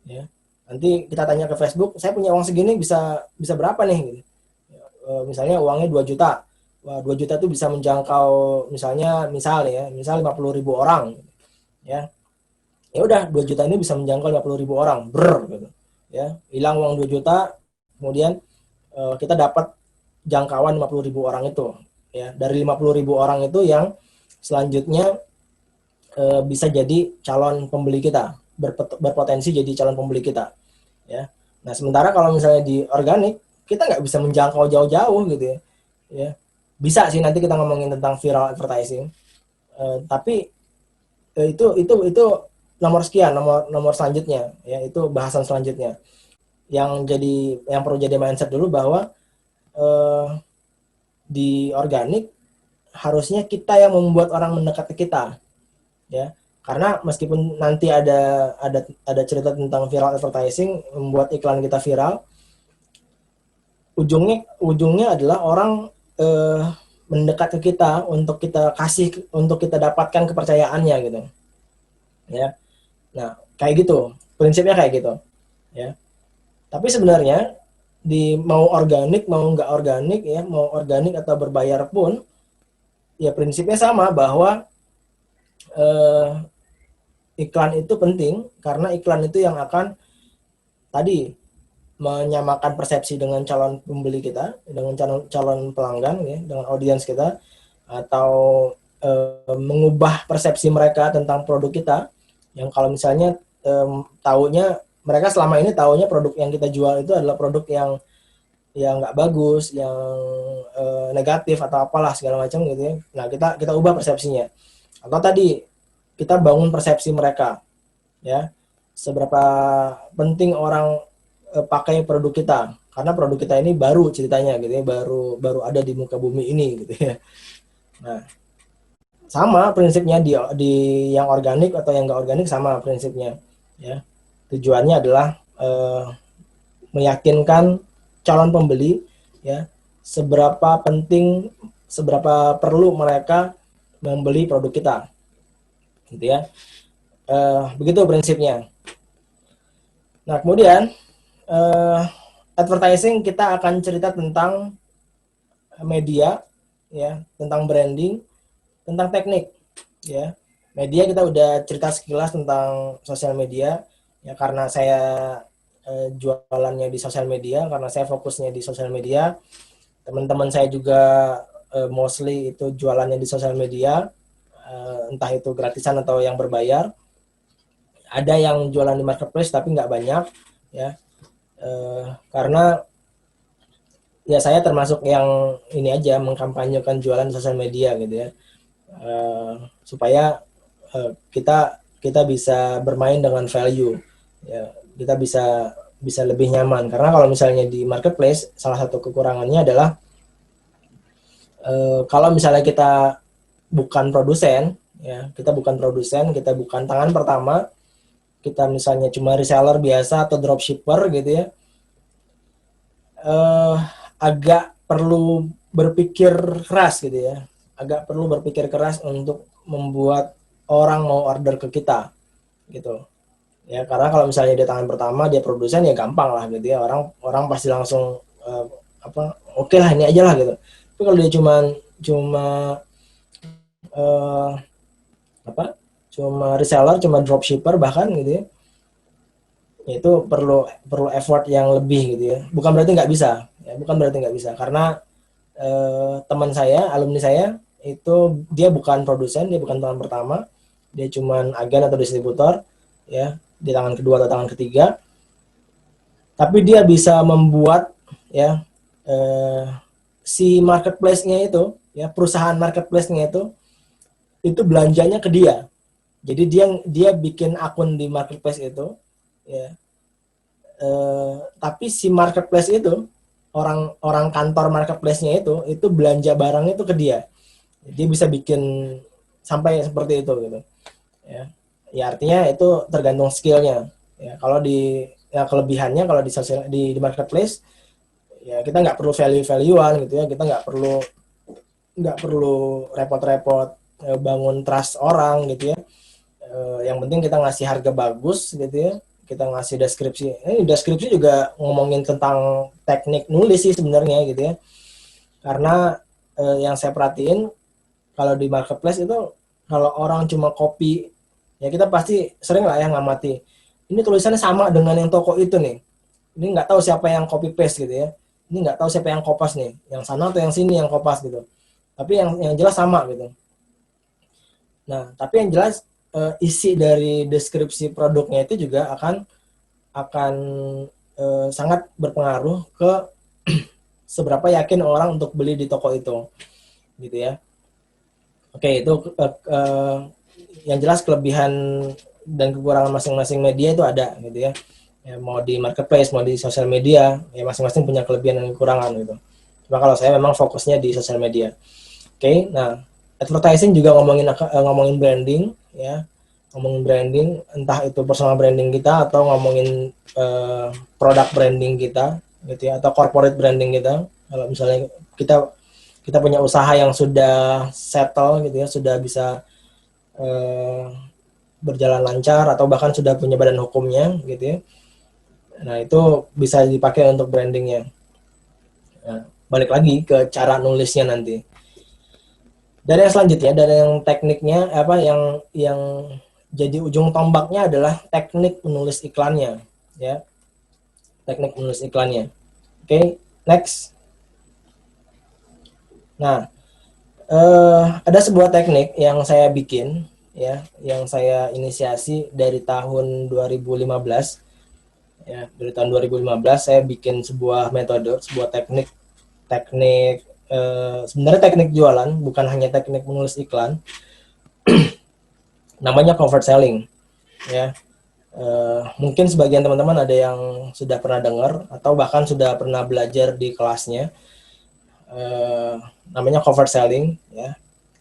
Ya. Nanti kita tanya ke Facebook, saya punya uang segini bisa berapa nih gitu. Misalnya uangnya 2 juta. Wah, 2 juta itu bisa menjangkau misal 50.000 orang ya. Ya udah, 2 juta ini bisa menjangkau 50.000 orang. Gitu. Ya, hilang uang 2 juta, kemudian kita dapat jangkauan 50.000 orang itu ya. Dari 50.000 orang itu yang selanjutnya bisa jadi calon pembeli kita, berpotensi jadi calon pembeli kita ya. Nah, sementara kalau misalnya di organik kita nggak bisa menjangkau jauh-jauh gitu ya. Bisa sih nanti kita ngomongin tentang viral advertising, tapi itu nomor sekian, nomor selanjutnya ya, itu bahasan selanjutnya. Yang perlu jadi mindset dulu bahwa di organik harusnya kita yang membuat orang mendekat ke kita ya. Karena meskipun nanti ada cerita tentang viral advertising, membuat iklan kita viral, ujungnya adalah orang mendekat ke kita untuk kita dapatkan kepercayaannya gitu ya. Nah, kayak gitu prinsipnya, kayak gitu ya. Tapi sebenarnya mau organik mau nggak organik ya, mau organik atau berbayar pun ya prinsipnya sama, bahwa iklan itu penting, karena iklan itu yang akan tadi menyamakan persepsi dengan calon pembeli kita, dengan calon pelanggan ya, dengan audiens kita, atau mengubah persepsi mereka tentang produk kita, yang kalau misalnya mereka selama ini taunya produk yang kita jual itu adalah produk yang nggak bagus, yang negatif atau apalah segala macam gitu ya. Nah, kita ubah persepsinya. Atau tadi kita bangun persepsi mereka ya, seberapa penting orang pakai produk kita, karena produk kita ini baru ceritanya gitu ya, baru ada di muka bumi ini gitu ya. Nah, sama prinsipnya di yang organik atau yang nggak organik, sama prinsipnya ya. Tujuannya adalah meyakinkan calon pembeli ya, seberapa penting, seberapa perlu mereka membeli produk kita gitu ya. Begitu prinsipnya. Nah, kemudian advertising, kita akan cerita tentang media ya, tentang branding, tentang teknik ya. Media kita udah cerita sekilas tentang sosial media ya, karena saya jualannya di sosial media, karena saya fokusnya di sosial media. Teman-teman saya juga mostly itu jualannya di sosial media, entah itu gratisan atau yang berbayar. Ada yang jualan di marketplace tapi nggak banyak, ya, karena ya saya termasuk yang ini aja mengkampanyekan jualan di sosial media gitu ya, supaya kita bisa bermain dengan value, ya, kita bisa lebih nyaman. Karena kalau misalnya di marketplace, salah satu kekurangannya adalah kalau misalnya kita bukan produsen, ya, kita bukan tangan pertama, kita misalnya cuma reseller biasa atau dropshipper gitu ya, agak perlu berpikir keras gitu ya, untuk membuat orang mau order ke kita gitu ya. Karena kalau misalnya dia tangan pertama, dia produsen, ya gampang lah gitu ya, orang pasti langsung oke lah ini aja lah gitu. Tapi kalau dia cuma reseller, cuma dropshipper bahkan gitu ya, itu perlu effort yang lebih gitu ya. Bukan berarti nggak bisa, karena teman saya, alumni saya itu dia bukan produsen, dia bukan tangan pertama, dia cuman agen atau distributor ya, di tangan kedua atau tangan ketiga, tapi dia bisa membuat ya si marketplace-nya itu ya, perusahaan marketplace-nya itu belanjanya ke dia. Jadi dia bikin akun di marketplace itu ya, tapi si marketplace itu, orang kantor marketplace-nya itu belanja barang itu ke dia. Dia bisa bikin sampai seperti itu gitu ya. Ya artinya itu tergantung skillnya ya. Kalau kelebihannya kalau di marketplace ya, kita nggak perlu value-valuean gitu ya, kita nggak perlu repot-repot bangun trust orang gitu ya. Yang penting kita ngasih harga bagus gitu ya, kita ngasih deskripsi. Deskripsi juga ngomongin tentang teknik nulis sih sebenarnya gitu ya. Karena yang saya perhatiin kalau di marketplace itu, kalau orang cuma copy ya, kita pasti sering lah ya ngamati, ini tulisannya sama dengan yang toko itu nih, ini nggak tahu siapa yang copy paste gitu ya, ini nggak tahu siapa yang kopas nih, yang sana atau yang sini yang kopas gitu, tapi yang jelas sama gitu. Nah, tapi yang jelas isi dari deskripsi produknya itu juga akan sangat berpengaruh ke seberapa yakin orang untuk beli di toko itu gitu ya. Oke, itu yang jelas kelebihan dan kekurangan masing-masing media itu ada gitu ya. Ya, mau di marketplace, mau di sosial media, ya masing-masing punya kelebihan dan kekurangan gitu. Cuma kalau saya memang fokusnya di sosial media. Oke, nah advertising juga ngomongin branding ya, ngomongin branding, entah itu personal branding kita atau ngomongin produk branding kita gitu ya, atau corporate branding kita. Kalau misalnya kita punya usaha yang sudah settle gitu ya, sudah bisa berjalan lancar atau bahkan sudah punya badan hukumnya gitu ya. Nah, itu bisa dipakai untuk brandingnya. Nah, balik lagi ke cara nulisnya nanti. Dan yang selanjutnya, dari yang tekniknya yang jadi ujung tombaknya adalah teknik menulis iklannya ya. Teknik menulis iklannya. Oke, next. Nah, ada sebuah teknik yang saya bikin ya, yang saya inisiasi dari tahun 2015 ya. Dari tahun 2015 saya bikin sebuah metode, sebuah teknik sebenarnya teknik jualan, bukan hanya teknik menulis iklan. Namanya convert selling ya. Mungkin sebagian teman-teman ada yang sudah pernah dengar atau bahkan sudah pernah belajar di kelasnya. Namanya convert selling ya.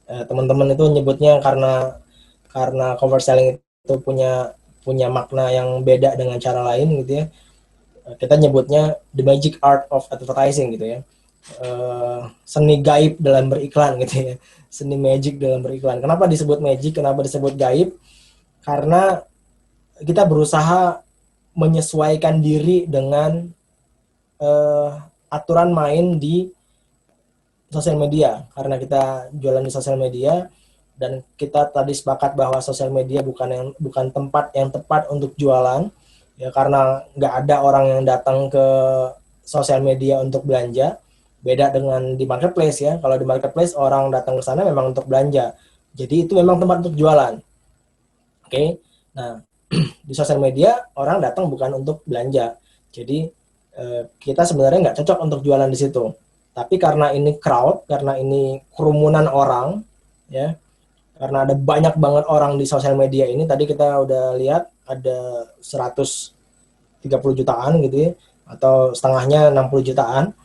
Teman-teman itu nyebutnya karena convert selling itu punya makna yang beda dengan cara lain gitu ya. Kita nyebutnya the magic art of advertising gitu ya. Seni gaib dalam beriklan gitu ya. Seni magic dalam beriklan. Kenapa disebut magic? Kenapa disebut gaib? Karena kita berusaha menyesuaikan diri dengan aturan main di sosial media, karena kita jualan di sosial media dan kita tadi sepakat bahwa sosial media bukan tempat yang tepat untuk jualan ya, karena nggak ada orang yang datang ke sosial media untuk belanja Beda dengan di marketplace ya. Kalau di marketplace orang datang ke sana memang untuk belanja. Jadi itu memang tempat untuk jualan. Oke. Nah, di sosial media orang datang bukan untuk belanja. Jadi kita sebenarnya nggak cocok untuk jualan di situ. Tapi karena ini crowd, karena ini kerumunan orang, ya, karena ada banyak banget orang di sosial media ini, tadi kita udah lihat ada 130 jutaan gitu ya, atau setengahnya 60 jutaan.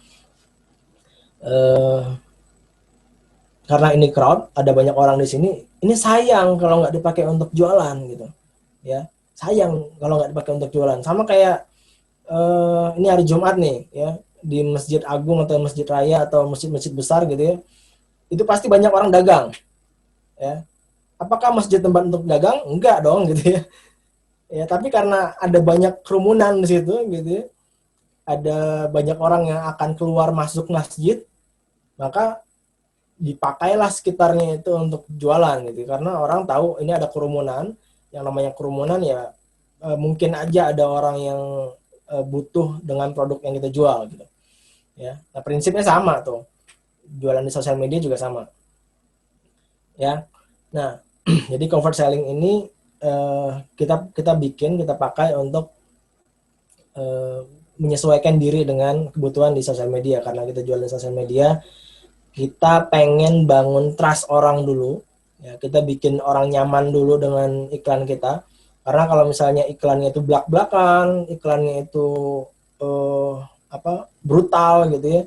Karena ini crowd, ada banyak orang di sini, ini sayang kalau nggak dipakai untuk jualan gitu, ya, sayang kalau nggak dipakai untuk jualan. Sama kayak ini hari Jumat nih, ya, di Masjid Agung atau Masjid Raya atau masjid-masjid besar gitu ya, itu pasti banyak orang dagang, ya. Apakah masjid tempat untuk dagang? Enggak dong gitu ya. Ya, tapi karena ada banyak kerumunan di situ gitu ya, ada banyak orang yang akan keluar masuk masjid, maka dipakailah sekitarnya itu untuk jualan gitu, karena orang tahu ini ada kerumunan. Yang namanya kerumunan ya mungkin aja ada orang yang butuh dengan produk yang kita jual gitu ya. Nah, prinsipnya sama tuh, jualan di sosial media juga sama ya. Nah, jadi convert selling ini kita pakai untuk menyesuaikan diri dengan kebutuhan di sosial media. Karena kita jual di sosial media, kita pengen bangun trust orang dulu, ya, kita bikin orang nyaman dulu dengan iklan kita. Karena kalau misalnya iklannya itu blak-blakan, iklannya itu brutal gitu ya,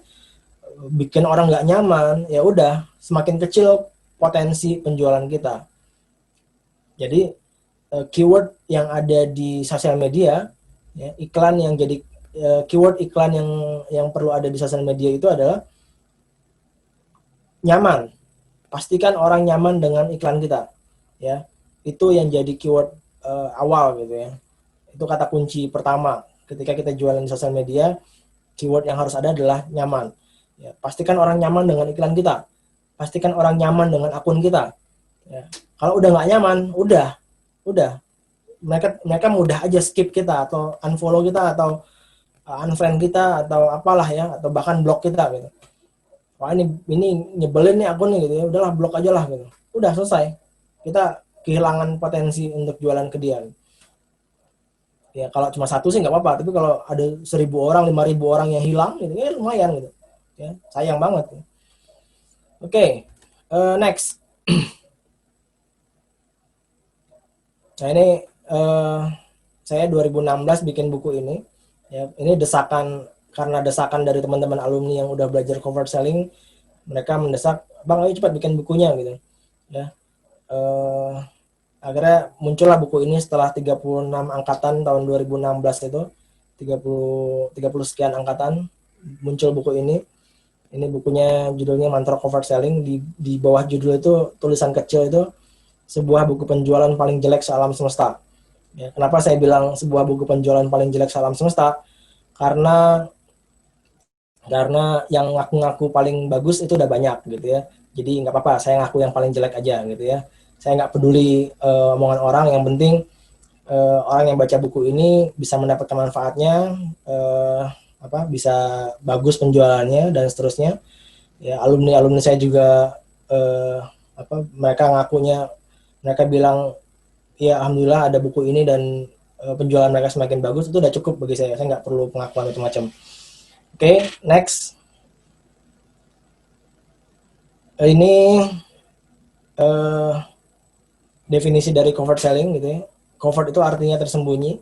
bikin orang nggak nyaman, ya udah semakin kecil potensi penjualan kita. Jadi keyword yang ada di sosial media, ya, iklan yang jadi keyword iklan yang perlu ada di sosial media itu adalah nyaman. Pastikan orang nyaman dengan iklan kita, ya. Itu yang jadi keyword awal gitu ya. Itu kata kunci pertama ketika kita jualan di sosial media. Keyword yang harus ada adalah nyaman. Ya, pastikan orang nyaman dengan iklan kita. Pastikan orang nyaman dengan akun kita. Ya. Kalau udah nggak nyaman, udah mereka mudah aja skip kita atau unfollow kita atau unfriend kita atau apalah ya, atau bahkan blok kita gitu. Wah, ini nyebelin nih akun nih gitu ya, udahlah blok aja lah gitu. Udah selesai. Kita kehilangan potensi untuk jualan ke dia. Ya kalau cuma satu sih nggak apa-apa, tapi kalau ada 1.000 orang, 5.000 orang yang hilang gitu ya lumayan gitu. Ya, sayang banget. Oke, next. Nah ini saya 2016 bikin buku ini. Ya, ini karena desakan dari teman-teman alumni yang udah belajar convert selling, mereka mendesak, "Bang, ayo cepat bikin bukunya," gitu. Ya. Akhirnya muncullah buku ini setelah 36 angkatan tahun 2016 itu, 30 sekian angkatan muncul buku ini. Ini bukunya judulnya Mantra Convert Selling. Di bawah judul itu tulisan kecil itu, sebuah buku penjualan paling jelek sealam semesta. Ya, kenapa saya bilang sebuah buku penjualan paling jelek sealam semesta? Karena yang ngaku-ngaku paling bagus itu udah banyak gitu ya. Jadi nggak apa-apa, saya ngaku yang paling jelek aja gitu ya. Saya nggak peduli omongan orang, yang penting orang yang baca buku ini bisa mendapatkan manfaatnya, bisa bagus penjualannya dan seterusnya. Ya, alumni saya juga mereka ngakunya, mereka bilang ya alhamdulillah ada buku ini dan penjualan mereka semakin bagus, itu udah cukup bagi saya nggak perlu pengakuan macam-macam. Oke, next. Ini definisi dari covert selling gitu ya. Covert itu artinya tersembunyi,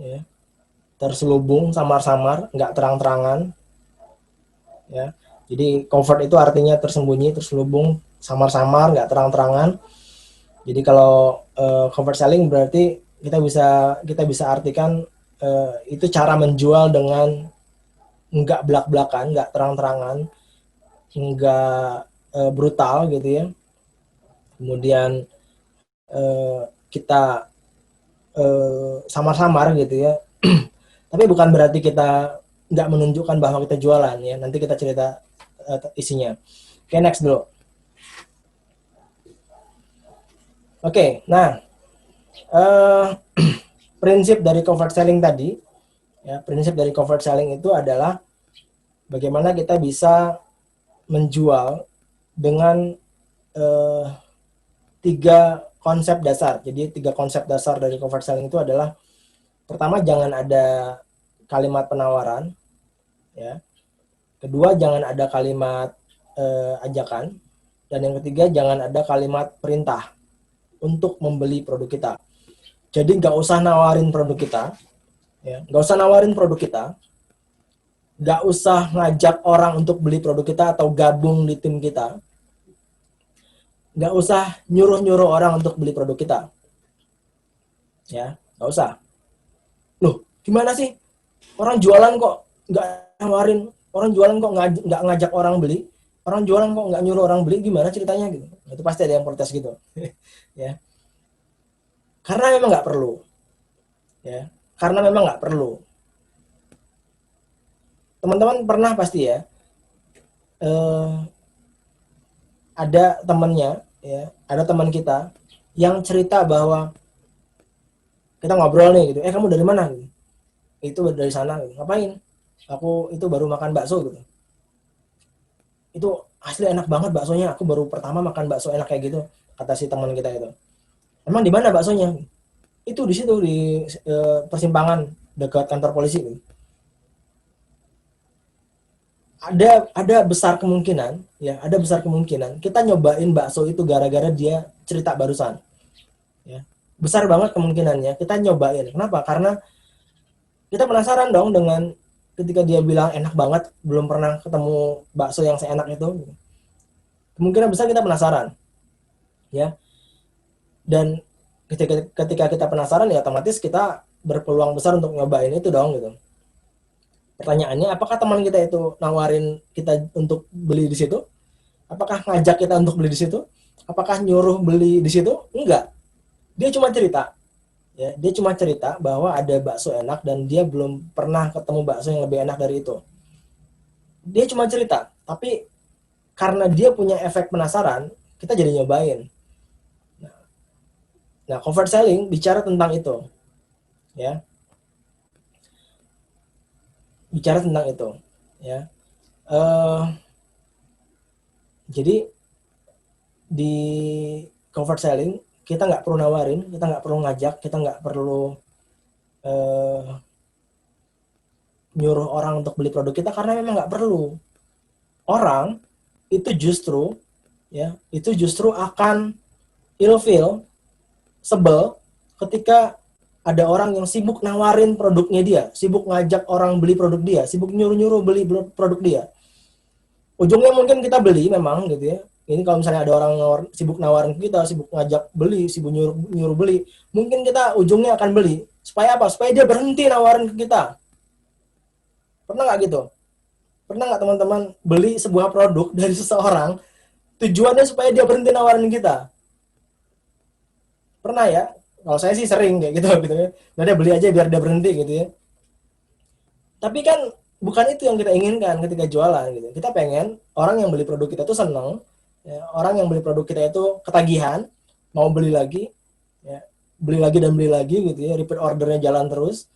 ya. Terselubung, samar-samar, nggak terang-terangan. Ya. Jadi covert itu artinya tersembunyi, terselubung, samar-samar, nggak terang-terangan. Jadi kalau covert selling berarti kita bisa artikan itu cara menjual dengan nggak belak-belakan, nggak terang-terangan, nggak brutal gitu ya. Kemudian kita samar-samar gitu ya. Tapi bukan berarti kita nggak menunjukkan bahwa kita jualan ya. Nanti kita cerita isinya. Oke, next dulu. Oke, nah prinsip dari covert selling tadi, ya, prinsip dari covert selling itu adalah bagaimana kita bisa menjual dengan 3 konsep dasar. Jadi 3 konsep dasar dari covert selling itu adalah, pertama, jangan ada kalimat penawaran, ya. Kedua, jangan ada kalimat ajakan, dan yang ketiga, jangan ada kalimat perintah untuk membeli produk kita. Jadi nggak usah nawarin produk kita, ya, nggak usah nawarin produk kita, nggak usah ngajak orang untuk beli produk kita atau gabung di tim kita, nggak usah nyuruh-nyuruh orang untuk beli produk kita, ya, nggak usah. Loh, gimana sih? Orang jualan kok nggak nawarin, orang jualan kok nggak ngajak orang beli, orang jualan kok nggak nyuruh orang beli, gimana ceritanya gitu? Itu pasti ada yang protes gitu, ya. Karena memang nggak perlu, ya. Karena memang nggak perlu. Teman-teman pernah pasti ya, ada temannya, ya, ada teman kita yang cerita bahwa kita ngobrol nih gitu, kamu dari mana? Gitu. Itu dari sana, gitu. Ngapain? Aku itu baru makan bakso gitu. Itu asli enak banget baksonya, aku baru pertama makan bakso enak kayak gitu, kata si teman kita itu. Emang di mana baksonya? Itu di situ di persimpangan dekat kantor polisi. Gitu. Ada besar kemungkinan, ya, ada besar kemungkinan kita nyobain bakso itu gara-gara dia cerita barusan. Ya. Besar banget kemungkinannya kita nyobain. Kenapa? Karena kita penasaran dong dengan ketika dia bilang enak banget, belum pernah ketemu bakso yang seenak itu. Kemungkinan besar kita penasaran. Ya. Dan ketika kita penasaran, ya otomatis kita berpeluang besar untuk nyobain itu dong gitu. Pertanyaannya, apakah teman kita itu nawarin kita untuk beli di situ? Apakah ngajak kita untuk beli di situ? Apakah nyuruh beli di situ? Enggak. Dia cuma cerita. Ya, dia cuma cerita bahwa ada bakso enak dan dia belum pernah ketemu bakso yang lebih enak dari itu. Dia cuma cerita, tapi karena dia punya efek penasaran, kita jadi nyobain. Nah, covert selling bicara tentang itu. Ya. Bicara tentang itu, ya. Jadi di covert selling kita nggak perlu nawarin, kita nggak perlu ngajak, kita nggak perlu nyuruh orang untuk beli produk kita karena memang nggak perlu. Orang itu justru, ya, itu justru akan ilfeel, sebel ketika ada orang yang sibuk nawarin produknya dia, sibuk ngajak orang beli produk dia, sibuk nyuruh-nyuruh beli produk dia. Ujungnya mungkin kita beli memang gitu ya. Ini kalau misalnya ada orang sibuk nawarin kita, sibuk ngajak beli, sibuk nyuruh beli, mungkin kita ujungnya akan beli. Supaya apa? Supaya dia berhenti nawarin ke kita. Pernah nggak gitu? Pernah nggak teman-teman beli sebuah produk dari seseorang, tujuannya supaya dia berhenti nawarin kita? Pernah ya? Kalau saya sih sering kayak gitu ya. Udah beli aja biar dia berhenti gitu ya. Tapi kan bukan itu yang kita inginkan ketika jualan gitu. Kita pengen orang yang beli produk kita tuh seneng, ya, orang yang beli produk kita itu ketagihan, mau beli lagi, ya, beli lagi dan beli lagi gitu ya, repeat ordernya jalan terus.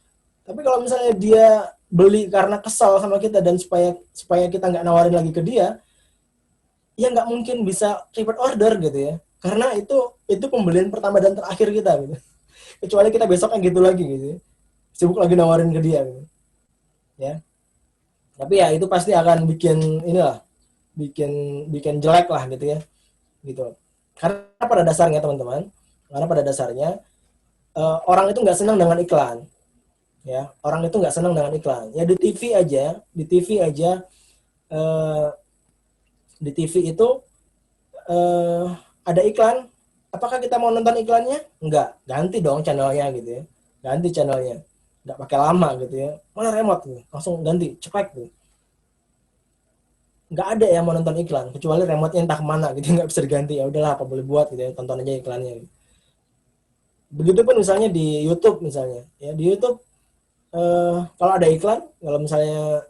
Tapi kalau misalnya dia beli karena kesal sama kita dan supaya kita nggak nawarin lagi ke dia, ya nggak mungkin bisa repeat order gitu ya. Karena itu pembelian pertama dan terakhir kita gitu. Kecuali kita besoknya gitu lagi gitu ya. Sibuk lagi nawarin ke dia gitu. Ya. Tapi ya itu pasti akan bikin jelek lah gitu ya. Gitu. Karena pada dasarnya teman-teman, orang itu nggak senang dengan iklan. Ya, orang itu nggak senang dengan iklan. Ya di TV aja di TV itu ada iklan, apakah kita mau nonton iklannya? Enggak, ganti dong channelnya gitu ya. Ganti channelnya. Enggak pakai lama gitu ya. Mana remote gitu. Langsung ganti, ceklek gitu. Enggak ada yang mau nonton iklan, kecuali remote-nya entah kemana gitu, enggak bisa diganti. Ya udahlah, apa boleh buat gitu ya, tonton aja iklannya. Gitu. Begitupun misalnya di YouTube misalnya. Ya, di YouTube kalau ada iklan, kalau misalnya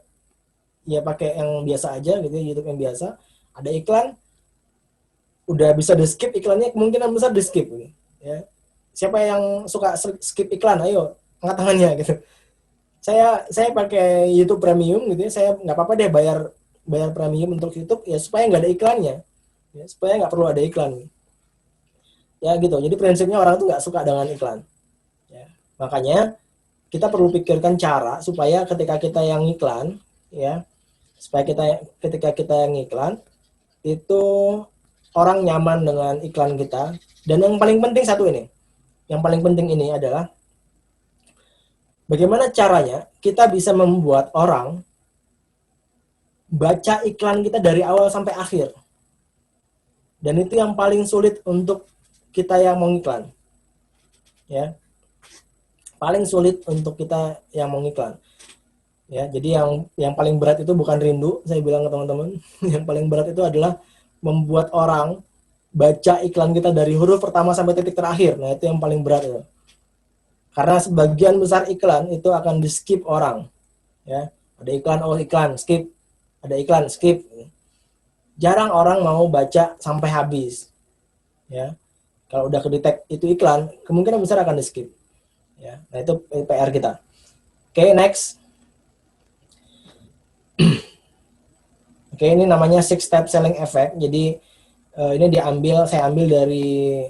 ya pakai yang biasa aja gitu ya, YouTube yang biasa, ada iklan, udah bisa di skip iklannya, kemungkinan besar di skip gitu. Ya. Siapa yang suka skip iklan, ayo angkat tangannya gitu. saya pakai YouTube Premium gitu ya, saya nggak apa-apa deh bayar premium untuk YouTube ya supaya nggak ada iklannya, ya, supaya nggak perlu ada iklan. Ya gitu. Jadi prinsipnya orang tuh nggak suka dengan iklan. Ya. Makanya kita perlu pikirkan cara supaya ketika kita yang iklan, ya, supaya ketika kita yang iklan itu orang nyaman dengan iklan kita. Dan yang paling penting satu ini, yang paling penting ini adalah bagaimana caranya kita bisa membuat orang baca iklan kita dari awal sampai akhir. Dan itu yang paling sulit untuk kita yang mau iklan. Ya. Paling sulit untuk kita yang mau iklan. Ya, jadi yang paling berat itu bukan rindu, saya bilang ke teman-teman. Yang paling berat itu adalah membuat orang baca iklan kita dari huruf pertama sampai titik terakhir. Nah, itu yang paling berat itu. Karena sebagian besar iklan itu akan di-skip orang. Ya, ada iklan, oh iklan, skip. Ada iklan, skip. Jarang orang mau baca sampai habis. Ya. Kalau udah kedetek itu iklan, kemungkinan besar akan di-skip. Ya. Nah, itu PR kita. Oke, next. Oke, ini namanya six step selling effect. Jadi ini saya ambil dari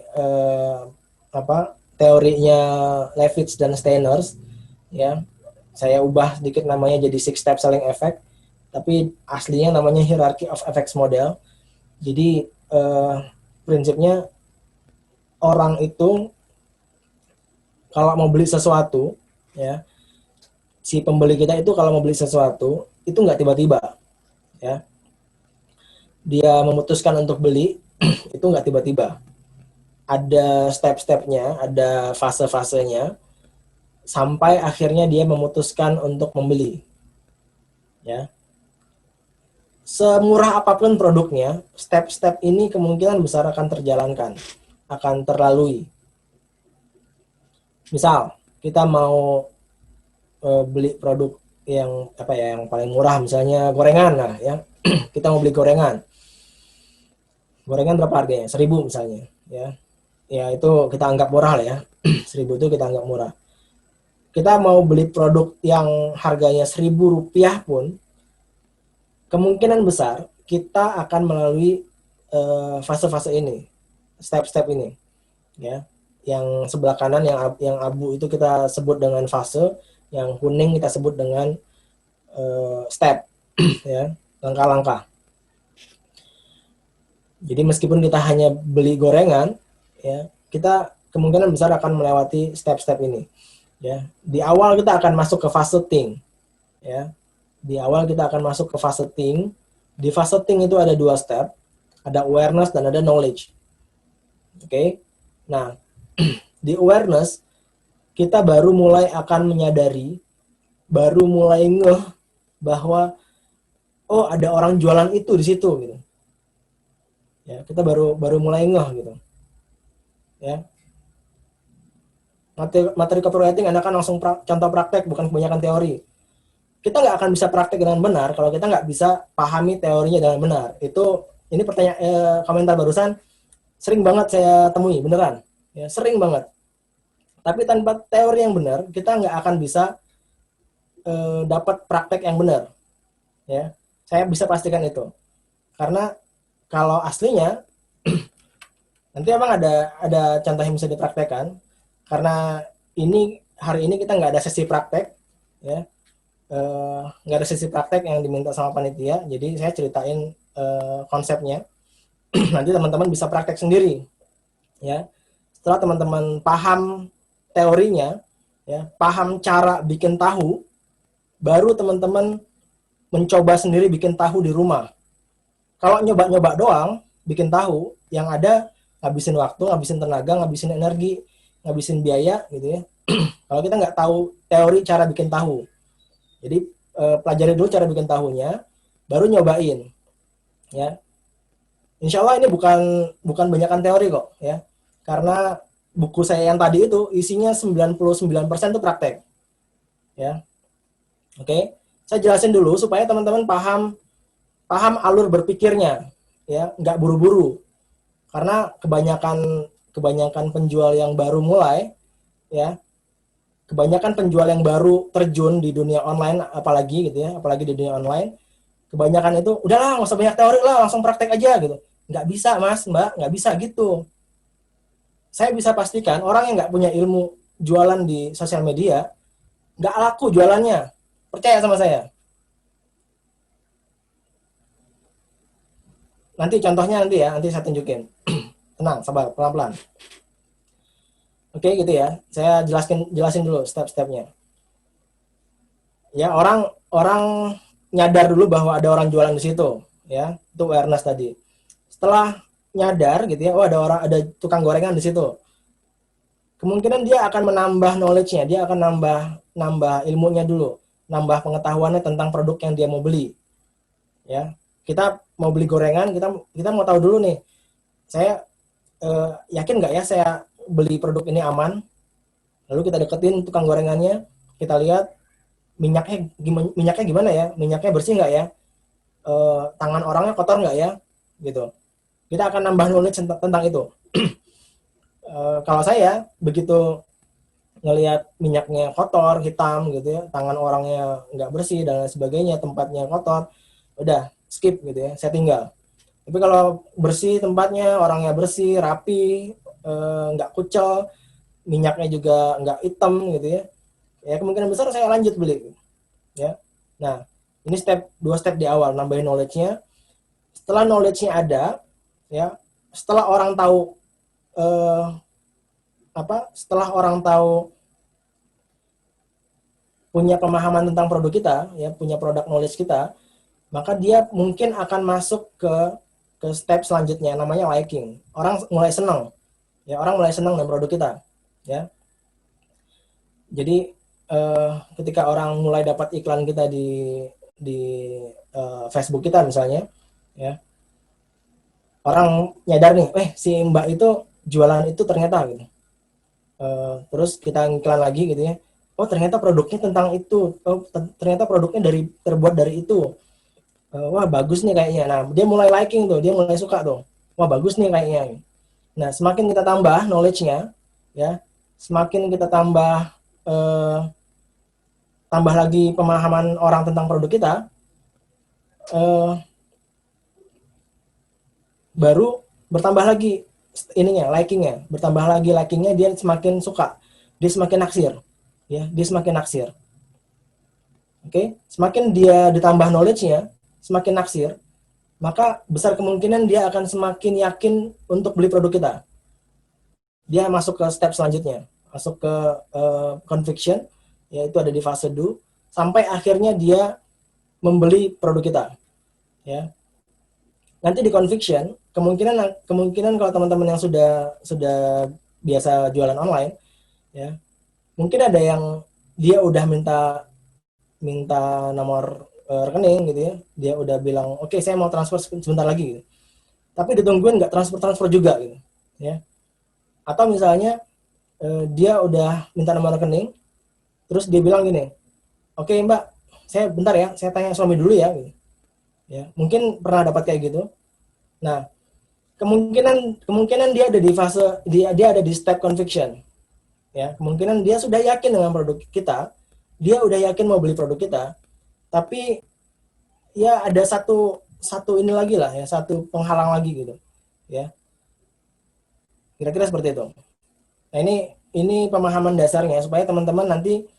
teorinya Levitz dan Steiners, ya. Saya ubah sedikit namanya jadi six step selling effect, tapi aslinya namanya hierarchy of effects model. Jadi prinsipnya orang itu kalau mau beli sesuatu, ya, si pembeli kita itu kalau mau beli sesuatu itu nggak tiba-tiba, ya. Dia memutuskan untuk beli itu nggak tiba-tiba. Ada step-stepnya, ada fase-fasenya, sampai akhirnya dia memutuskan untuk membeli. Ya. Semurah apapun produknya, step-step ini kemungkinan besar akan terjalankan, akan terlalui. Misal, kita mau beli produk yang yang paling murah, misalnya gorengan, nah ya. Kita mau beli gorengan. Gorengan berapa harganya? 1.000 misalnya, ya. Ya itu kita anggap murah lah ya. 1.000 itu kita anggap murah. Kita mau beli produk yang harganya Rp1.000 pun, kemungkinan besar kita akan melalui fase-fase ini, step-step ini, ya. Yang sebelah kanan yang abu itu kita sebut dengan fase, yang kuning kita sebut dengan step, ya, langkah-langkah. Jadi meskipun kita hanya beli gorengan, ya, kita kemungkinan besar akan melewati step-step ini. Ya, di awal kita akan masuk ke fase think. Ya, di awal kita akan masuk ke fase think. Di fase think itu ada 2 step, ada awareness dan ada knowledge. Oke, nah di awareness kita baru mulai akan menyadari, baru mulai ngeh bahwa oh ada orang jualan itu di situ gitu. Ya, kita baru mulai ngeh gitu. Ya. Materi copywriting Anda kan langsung contoh praktek, bukan kebanyakan teori. Kita nggak akan bisa praktek dengan benar kalau kita nggak bisa pahami teorinya dengan benar. Ini pertanyaan komentar barusan sering banget saya temui, beneran. Ya, sering banget. Tapi tanpa teori yang benar, kita nggak akan bisa dapat praktek yang benar. Ya, saya bisa pastikan itu. Karena kalau aslinya nanti emang ada contoh yang bisa dipraktekkan, karena hari ini kita nggak ada sesi praktek, ya, nggak ada sesi praktek yang diminta sama panitia, jadi saya ceritain konsepnya, nanti teman-teman bisa praktek sendiri, ya. Setelah teman-teman paham teorinya, ya, paham cara bikin tahu, baru teman-teman mencoba sendiri bikin tahu di rumah. Kalau nyoba-nyoba doang bikin tahu, yang ada ngabisin waktu, ngabisin tenaga, ngabisin energi, ngabisin biaya gitu ya. Kalau kita nggak tahu teori cara bikin tahu. Jadi pelajari dulu cara bikin tahunya, baru nyobain. Ya. Insya Allah ini bukan banyakan teori kok, ya. Karena buku saya yang tadi itu isinya 99% itu praktek. Ya. Oke. Saya jelasin dulu supaya teman-teman paham alur berpikirnya, ya, nggak buru-buru. Karena kebanyakan penjual yang baru mulai, ya, kebanyakan penjual yang baru terjun di dunia online, apalagi gitu ya, apalagi di dunia online, kebanyakan itu udahlah nggak usah banyak teori lah, langsung praktek aja gitu. Nggak bisa mas, mbak, nggak bisa gitu. Saya bisa pastikan orang yang nggak punya ilmu jualan di sosial media nggak laku jualannya. Percaya sama saya. Nanti contohnya nanti saya tunjukin. Tenang, sabar, pelan-pelan. Oke gitu ya. Saya jelasin dulu step-stepnya. Ya, orang nyadar dulu bahwa ada orang jualan di situ, ya. Itu awareness tadi. Setelah nyadar gitu ya, oh ada tukang gorengan di situ. Kemungkinan dia akan menambah knowledge-nya, dia akan nambah ilmunya dulu, nambah pengetahuannya tentang produk yang dia mau beli. Ya. Kita mau beli gorengan, kita mau tahu dulu nih. Saya yakin nggak ya saya beli produk ini aman? Lalu kita deketin tukang gorengannya, kita lihat minyaknya gimana ya? Minyaknya bersih nggak ya? Tangan orangnya kotor nggak ya? Gitu. Kita akan nambah knowledge tentang itu. Kalau saya begitu ngelihat minyaknya kotor, hitam gitu ya, tangan orangnya nggak bersih dan lain sebagainya, tempatnya kotor, udah skip gitu ya, saya tinggal. Tapi kalau bersih tempatnya, orangnya bersih, rapi, nggak kucel, minyaknya juga nggak hitam gitu ya, ya kemungkinan besar saya lanjut beli. Ya, nah ini dua step di awal, nambahin knowledge-nya. Setelah knowledge-nya ada, ya, setelah orang tahu setelah orang tahu punya pemahaman tentang produk kita, ya, punya produk knowledge kita, maka dia mungkin akan masuk ke step selanjutnya, namanya liking. Orang mulai senang, ya, orang mulai senang dengan produk kita, ya. Jadi ketika orang mulai dapat iklan kita di Facebook kita misalnya, ya, orang nyadar nih, si Mbak itu jualan itu ternyata gitu. Terus kita iklan lagi gitu ya, oh ternyata produknya tentang itu, oh ternyata produknya terbuat dari itu, wah bagus nih kayaknya. Nah dia mulai liking tuh, dia mulai suka tuh, wah bagus nih kayaknya. Nah semakin kita tambah knowledge-nya, ya, semakin kita tambah lagi pemahaman orang tentang produk kita, baru bertambah lagi ininya, likingnya, bertambah lagi likingnya, dia semakin suka, dia semakin naksir, ya, dia semakin naksir. Oke, semakin dia ditambah knowledge-nya, semakin naksir, maka besar kemungkinan dia akan semakin yakin untuk beli produk kita. Dia masuk ke step selanjutnya, masuk ke conviction, yaitu ada di fase do, sampai akhirnya dia membeli produk kita, ya. Nanti di conviction, kemungkinan kalau teman-teman yang sudah biasa jualan online, ya, mungkin ada yang dia udah minta nomor rekening gitu ya, dia udah bilang oke, saya mau transfer sebentar lagi gitu. Tapi ditungguin nggak transfer juga gitu, ya. Atau misalnya dia udah minta nomor rekening, terus dia bilang gini, oke Mbak, saya bentar ya, saya tanya suami dulu ya gitu. Ya, mungkin pernah dapat kayak gitu. Nah, kemungkinan dia ada di fase, dia ada di step conviction. Ya, kemungkinan dia sudah yakin dengan produk kita, dia udah yakin mau beli produk kita, tapi ya ada satu ini lagi lah ya, satu penghalang lagi gitu. Ya. Kira-kira seperti itu. Nah, ini pemahaman dasarnya supaya teman-teman nanti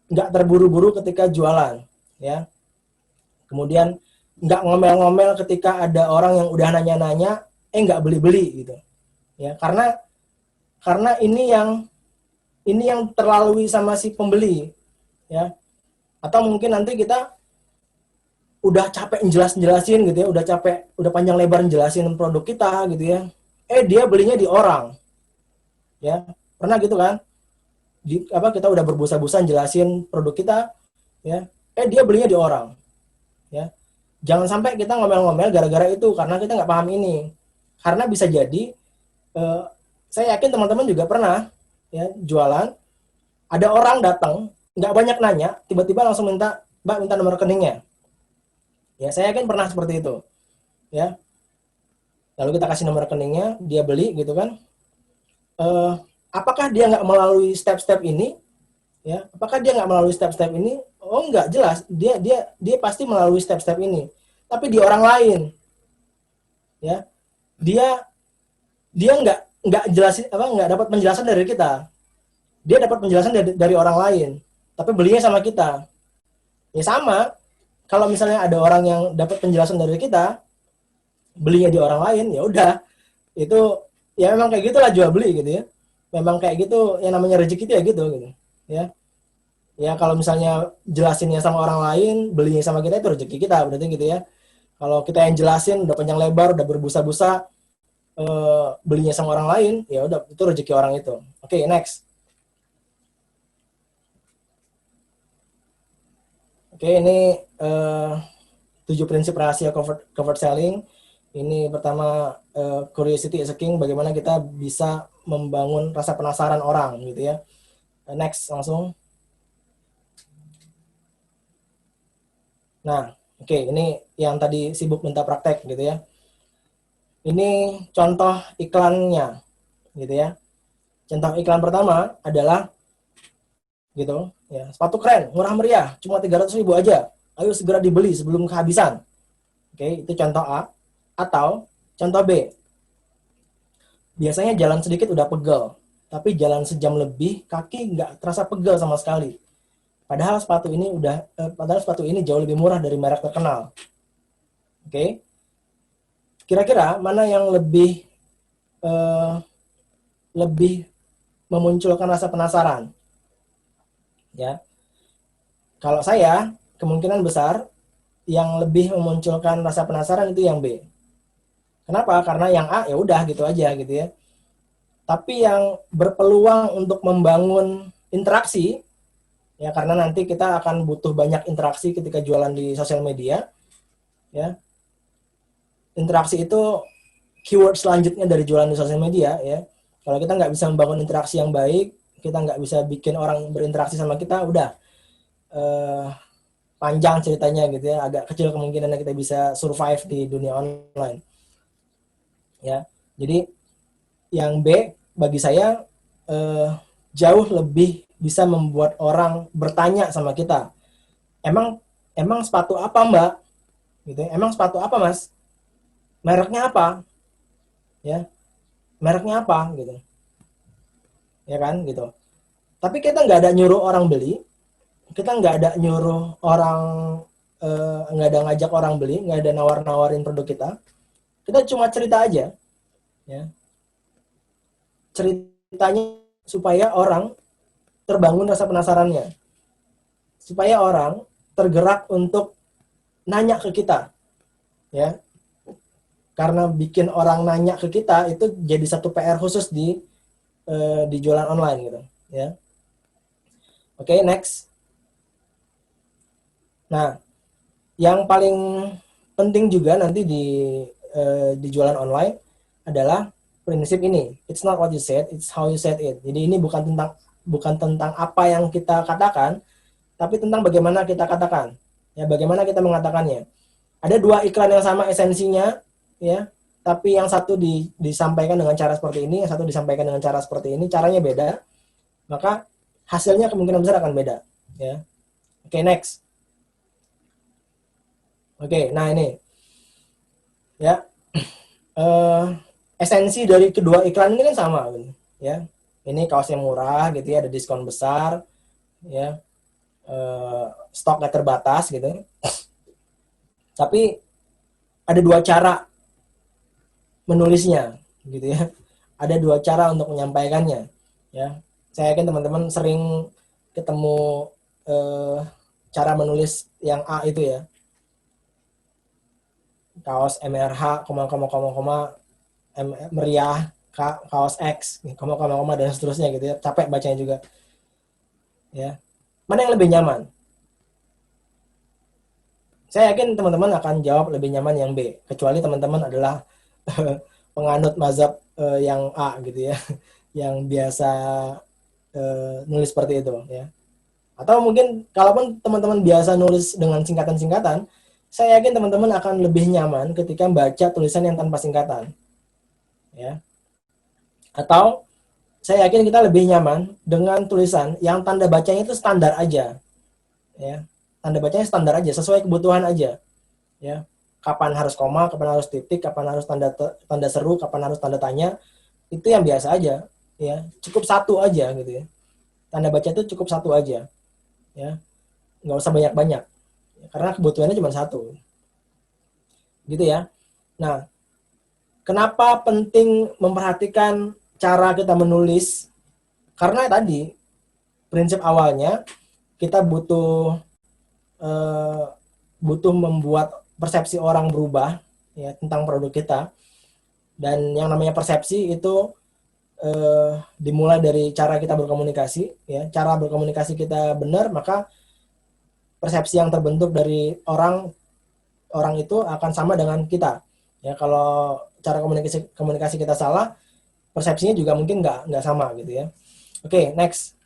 nggak terburu-buru ketika jualan, ya. Kemudian nggak ngomel-ngomel ketika ada orang yang udah nanya-nanya, nggak beli-beli gitu, ya, karena ini yang terlalui sama si pembeli, ya, atau mungkin nanti kita udah capek jelasin gitu ya, udah panjang lebar jelasin produk kita gitu ya, dia belinya di orang, ya, pernah gitu kan, kita udah berbusa-busa jelasin produk kita, ya, dia belinya di orang, ya. Jangan sampai kita ngomel-ngomel gara-gara itu, karena kita nggak paham ini. Karena bisa jadi, saya yakin teman-teman juga pernah ya jualan, ada orang datang, nggak banyak nanya, tiba-tiba langsung minta, Mbak minta nomor rekeningnya. Ya, saya yakin pernah seperti itu. Ya. Lalu kita kasih nomor rekeningnya, dia beli gitu kan. Apakah dia nggak melalui step-step ini? Ya, apakah dia nggak melalui step-step ini? Oh, nggak jelas. Dia pasti melalui step-step ini. Tapi di orang lain, ya, dia nggak jelasin apa nggak dapat penjelasan dari kita. Dia dapat penjelasan dari orang lain, tapi belinya sama kita. Ya sama. Kalau misalnya ada orang yang dapat penjelasan dari kita, belinya di orang lain, ya udah. Itu ya memang kayak gitulah jual beli gitu ya. Memang kayak gitu yang namanya rezeki itu ya gitu. Ya. Ya kalau misalnya jelasinnya sama orang lain, belinya sama kita itu rezeki kita berarti gitu ya. Kalau kita yang jelasin udah panjang lebar, udah berbusa-busa, belinya sama orang lain, ya udah itu rezeki orang itu. Oke, next. Oke, ini 7 prinsip rahasia covered selling. Ini pertama, curiosity is a king, bagaimana kita bisa membangun rasa penasaran orang gitu ya. Next, langsung. Nah, oke, ini yang tadi sibuk minta praktek gitu ya. Ini contoh iklannya gitu ya. Contoh iklan pertama adalah gitu ya, sepatu keren, murah meriah, cuma 300.000 aja. Ayo segera dibeli sebelum kehabisan. Oke, itu contoh A. Atau contoh B. Biasanya jalan sedikit udah pegel, tapi jalan sejam lebih kaki nggak terasa pegel sama sekali. Padahal sepatu ini jauh lebih murah dari merek terkenal. Oke. Kira-kira mana yang lebih memunculkan rasa penasaran? Ya. Kalau saya, kemungkinan besar yang lebih memunculkan rasa penasaran itu yang B. Kenapa? Karena yang A ya udah gitu aja gitu ya. Tapi yang berpeluang untuk membangun interaksi, ya karena nanti kita akan butuh banyak interaksi ketika jualan di sosial media, ya. Interaksi itu keyword selanjutnya dari jualan di sosial media, ya. Kalau kita nggak bisa membangun interaksi yang baik, kita nggak bisa bikin orang berinteraksi sama kita, udah panjang ceritanya gitu ya, agak kecil kemungkinannya kita bisa survive di dunia online. Ya, jadi yang B bagi saya jauh lebih bisa membuat orang bertanya sama kita. Emang sepatu apa Mbak? Gitu. Emang sepatu apa Mas? Mereknya apa? Ya, mereknya apa? Gitu. Ya kan, gitu. Tapi kita nggak ada nyuruh orang beli, kita nggak ada nyuruh orang, nggak ada ngajak orang beli, nggak ada nawar-nawarin produk kita. Kita cuma cerita aja, ya. Ceritanya supaya orang terbangun rasa penasarannya, supaya orang tergerak untuk nanya ke kita, ya. Karena bikin orang nanya ke kita itu jadi satu PR khusus di jualan online gitu, ya. Oke, next. Nah, yang paling penting juga nanti di jualan online adalah prinsip ini. It's not what you said, it's how you said it. Jadi ini bukan tentang apa yang kita katakan, tapi tentang bagaimana kita katakan. Ya, bagaimana kita mengatakannya. Ada 2 iklan yang sama esensinya, ya. Tapi yang satu disampaikan dengan cara seperti ini, yang satu disampaikan dengan cara seperti ini, caranya beda. Maka hasilnya kemungkinan besar akan beda, ya. Oke, next. Oke, nah ini. Ya. Esensi dari kedua iklan ini kan sama, ya. Ini kaos yang murah gitu ya, ada diskon besar, ya. Stoknya terbatas gitu. Tapi ada 2 cara menulisnya gitu ya. Ada 2 cara untuk menyampaikannya, ya. Saya yakin teman-teman sering ketemu cara menulis yang A itu ya. Kaos MRH, meriah, kaos X, dan seterusnya gitu ya. Capek bacanya juga. Ya. Mana yang lebih nyaman? Saya yakin teman-teman akan jawab lebih nyaman yang B, kecuali teman-teman adalah penganut mazhab yang A gitu ya, yang biasa nulis seperti itu ya. Atau mungkin kalaupun teman-teman biasa nulis dengan singkatan-singkatan, saya yakin teman-teman akan lebih nyaman ketika baca tulisan yang tanpa singkatan. Ya. Atau saya yakin kita lebih nyaman dengan tulisan yang tanda bacanya itu standar aja, ya. Tanda bacanya standar aja, sesuai kebutuhan aja, ya. Kapan harus koma, kapan harus titik, kapan harus tanda seru, kapan harus tanda tanya, itu yang biasa aja, ya. Cukup satu aja gitu ya. Tanda baca itu cukup satu aja, ya. Nggak usah banyak-banyak, karena kebutuhannya cuma satu, gitu ya. Nah, kenapa penting memperhatikan cara kita menulis? Karena tadi prinsip awalnya kita butuh membuat persepsi orang berubah, ya, tentang produk kita. Dan yang namanya persepsi itu dimulai dari cara kita berkomunikasi, ya. Cara berkomunikasi kita benar, maka persepsi yang terbentuk dari orang itu akan sama dengan kita. Ya, kalau cara komunikasi kita salah, persepsinya juga mungkin nggak sama gitu ya. Oke, next.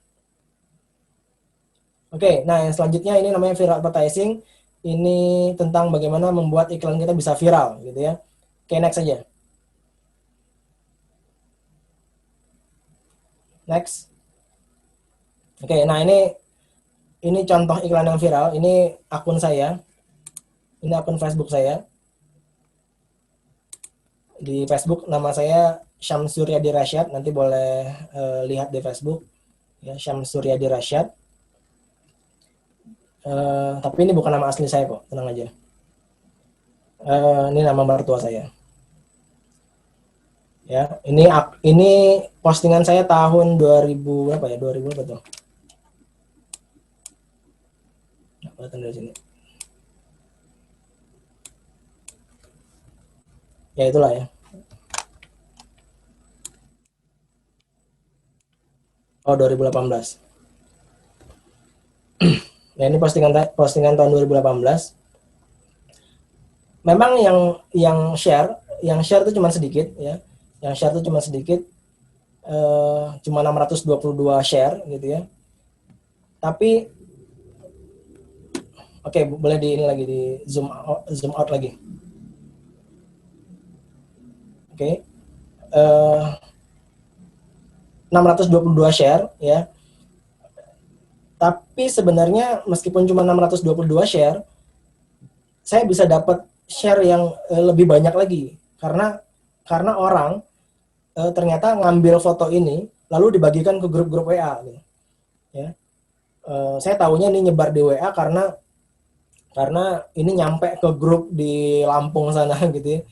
Oke, nah yang selanjutnya ini namanya viral advertising. Ini tentang bagaimana membuat iklan kita bisa viral gitu ya. Oke, next aja. Next. Oke, nah ini contoh iklan yang viral. Ini akun saya. Ini akun Facebook saya. Di Facebook nama saya Syamsuryadi Rasyad. Nanti boleh lihat di Facebook, ya, Syamsuryadi Rasyad. Tapi ini bukan nama asli saya kok, tenang aja. Ini nama mertua saya. Ya, ini postingan saya tahun 2000 berapa ya? 2000 berapa tuh? Nah, kelihatan dari sini. Ya itulah ya. Oh, 2018. Ya, ini postingan tahun 2018. Memang yang share itu cuma sedikit ya. Yang share itu cuma sedikit. Cuma 622 share gitu ya. Tapi oke, boleh di ini lagi di zoom out lagi. Oke. 622 share ya. Tapi sebenarnya meskipun cuma 622 share, saya bisa dapat share yang lebih banyak lagi karena orang ternyata ngambil foto ini lalu dibagikan ke grup-grup WA gitu. Ya. Saya tahunya ini nyebar di WA karena ini nyampe ke grup di Lampung sana gitu ya.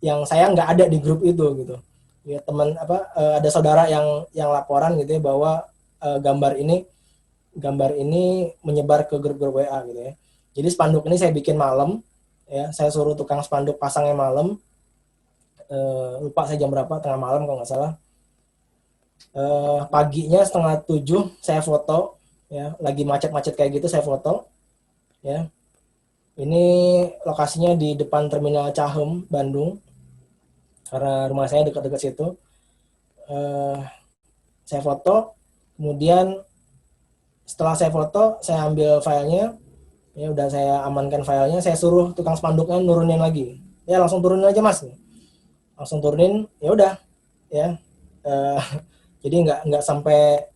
Yang saya nggak ada di grup itu gitu. Ya, ada saudara yang laporan gitu ya bahwa gambar ini menyebar ke grup-grup WA gitu ya. Jadi spanduk ini saya bikin malam, ya. Saya suruh tukang spanduk pasangnya malam. Lupa saya jam berapa, tengah malam kalau nggak salah. Paginya 6:30 saya foto, ya. Lagi macet-macet kayak gitu saya foto, ya. Ini lokasinya di depan Terminal Cahem, Bandung. Karena rumah saya dekat-dekat situ. Saya foto, kemudian setelah saya foto, saya ambil filenya, ya udah saya amankan filenya, saya suruh tukang spanduknya nurunin lagi. Ya langsung turunin aja mas, langsung turunin, ya udah, ya. Jadi nggak sampai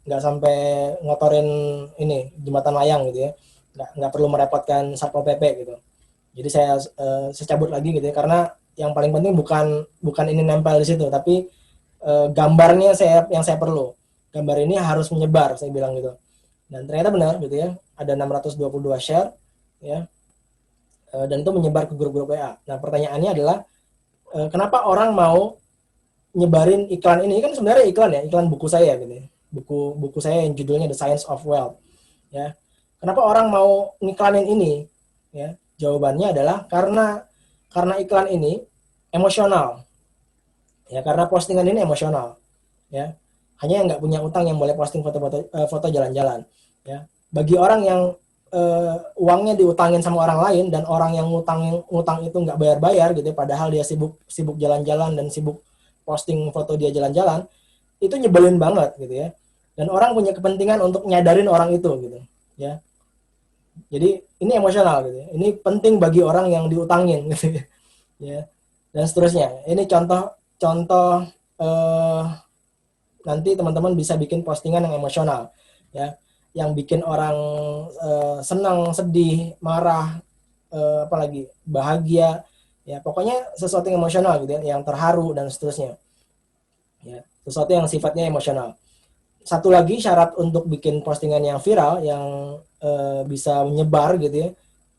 ngotorin ini jembatan layang gitu ya, nggak perlu merepotkan satpol pp gitu. Jadi saya cabut lagi gitu ya, karena yang paling penting bukan ini nempel di situ, tapi gambarnya yang saya perlu. Gambar ini harus menyebar, saya bilang gitu. Dan ternyata benar gitu ya, ada 622 share ya. Dan itu menyebar ke grup-grup WA. Nah, pertanyaannya adalah kenapa orang mau nyebarin iklan ini? Kan sebenarnya iklan buku saya gitu ya. Buku saya yang judulnya The Science of Wealth ya. Kenapa orang mau ngiklanin ini? Ya, jawabannya adalah karena iklan ini emosional. Ya, karena postingan ini emosional. Ya. Hanya yang nggak punya utang yang boleh posting foto jalan-jalan. Ya. Bagi orang yang uangnya diutangin sama orang lain dan orang yang ngutang itu nggak bayar-bayar gitu, padahal dia sibuk jalan-jalan dan sibuk posting foto dia jalan-jalan, itu nyebelin banget gitu ya. Dan orang punya kepentingan untuk nyadarin orang itu gitu ya. Jadi ini emosional gitu ya. Ini penting bagi orang yang diutangin gitu ya. Dan seterusnya. Ini contoh nanti teman-teman bisa bikin postingan yang emosional, ya, yang bikin orang senang, sedih, marah, apalagi bahagia, ya, pokoknya sesuatu yang emosional gitu ya, yang terharu dan seterusnya, ya, sesuatu yang sifatnya emosional. Satu lagi syarat untuk bikin postingan yang viral, yang bisa menyebar gitu ya,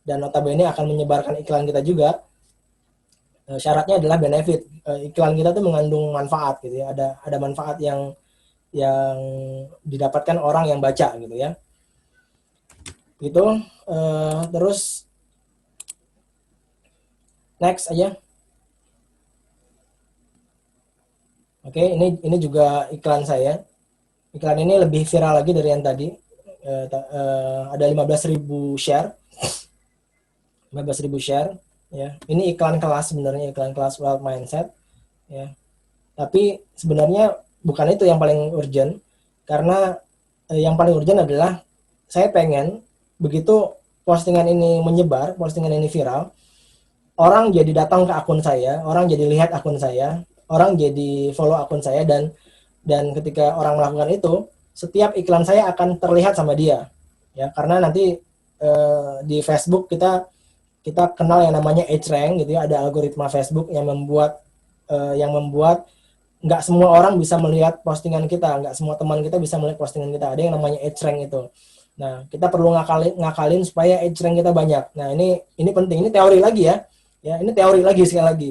dan notabene akan menyebarkan iklan kita juga, syaratnya adalah benefit. Iklan kita tuh mengandung manfaat gitu ya, ada manfaat yang didapatkan orang yang baca gitu ya. Gitu. Terus next aja. Oke, ini juga iklan saya. Iklan ini lebih viral lagi dari yang tadi. Ada 15.000 share. 15.000 share, ya. Ini iklan kelas sebenarnya, iklan kelas Wealth Mindset, ya. Tapi sebenarnya bukan itu yang paling urgent, karena yang paling urgent adalah saya pengen begitu postingan ini menyebar, postingan ini viral, orang jadi datang ke akun saya, orang jadi lihat akun saya, orang jadi follow akun saya, dan ketika orang melakukan itu, setiap iklan saya akan terlihat sama dia, ya, karena nanti di Facebook kita kenal yang namanya HRank gitu ya, ada algoritma Facebook yang membuat nggak semua orang bisa melihat postingan kita, nggak semua teman kita bisa melihat postingan kita, ada yang namanya HRank itu. Nah, kita perlu ngakalin supaya HRank kita banyak. Nah, ini penting, ini teori lagi ya, ini teori lagi sekali lagi.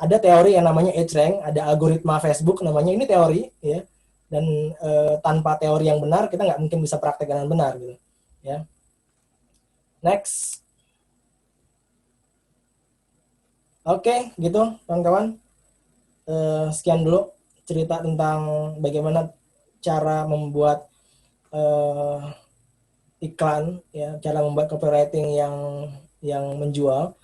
Ada teori yang namanya HRank, ada algoritma Facebook namanya, ini teori ya, dan tanpa teori yang benar kita nggak mungkin bisa praktek dengan benar gitu ya. Next. Oke, gitu kawan-kawan. Sekian dulu cerita tentang bagaimana cara membuat iklan, ya, cara membuat copywriting yang menjual.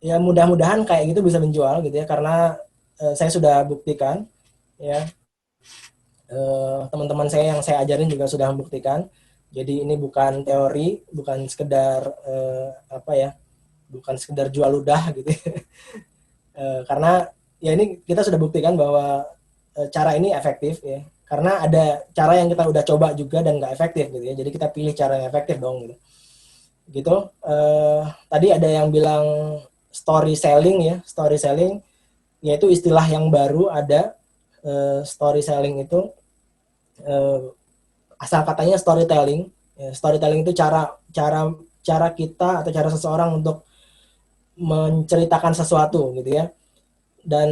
Ya, mudah-mudahan kayak gitu bisa menjual gitu ya, karena saya sudah buktikan, ya. Teman-teman saya yang saya ajarin juga sudah membuktikan. Jadi ini bukan teori, bukan sekedar bukan sekedar jual ludah gitu. Karena ya ini kita sudah buktikan bahwa cara ini efektif ya. Karena ada cara yang kita udah coba juga dan nggak efektif gitu ya. Jadi kita pilih cara yang efektif dong gitu. Gitu. Tadi ada yang bilang story selling ya. Story selling yaitu istilah yang baru ada. Story selling itu asal katanya storytelling. Ya, storytelling itu cara kita atau cara seseorang untuk menceritakan sesuatu gitu ya, dan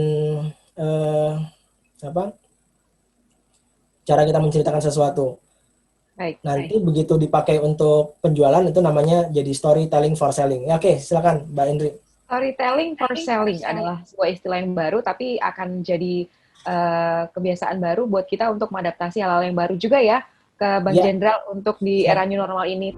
cara kita menceritakan sesuatu. Nanti begitu dipakai untuk penjualan itu namanya jadi storytelling for selling. Ya, oke, silakan Mbak Indri. Storytelling for selling adalah sebuah istilah yang baru, tapi akan jadi kebiasaan baru buat kita untuk mengadaptasi hal-hal yang baru juga ya ke Bank Jenderal untuk di era new normal ini.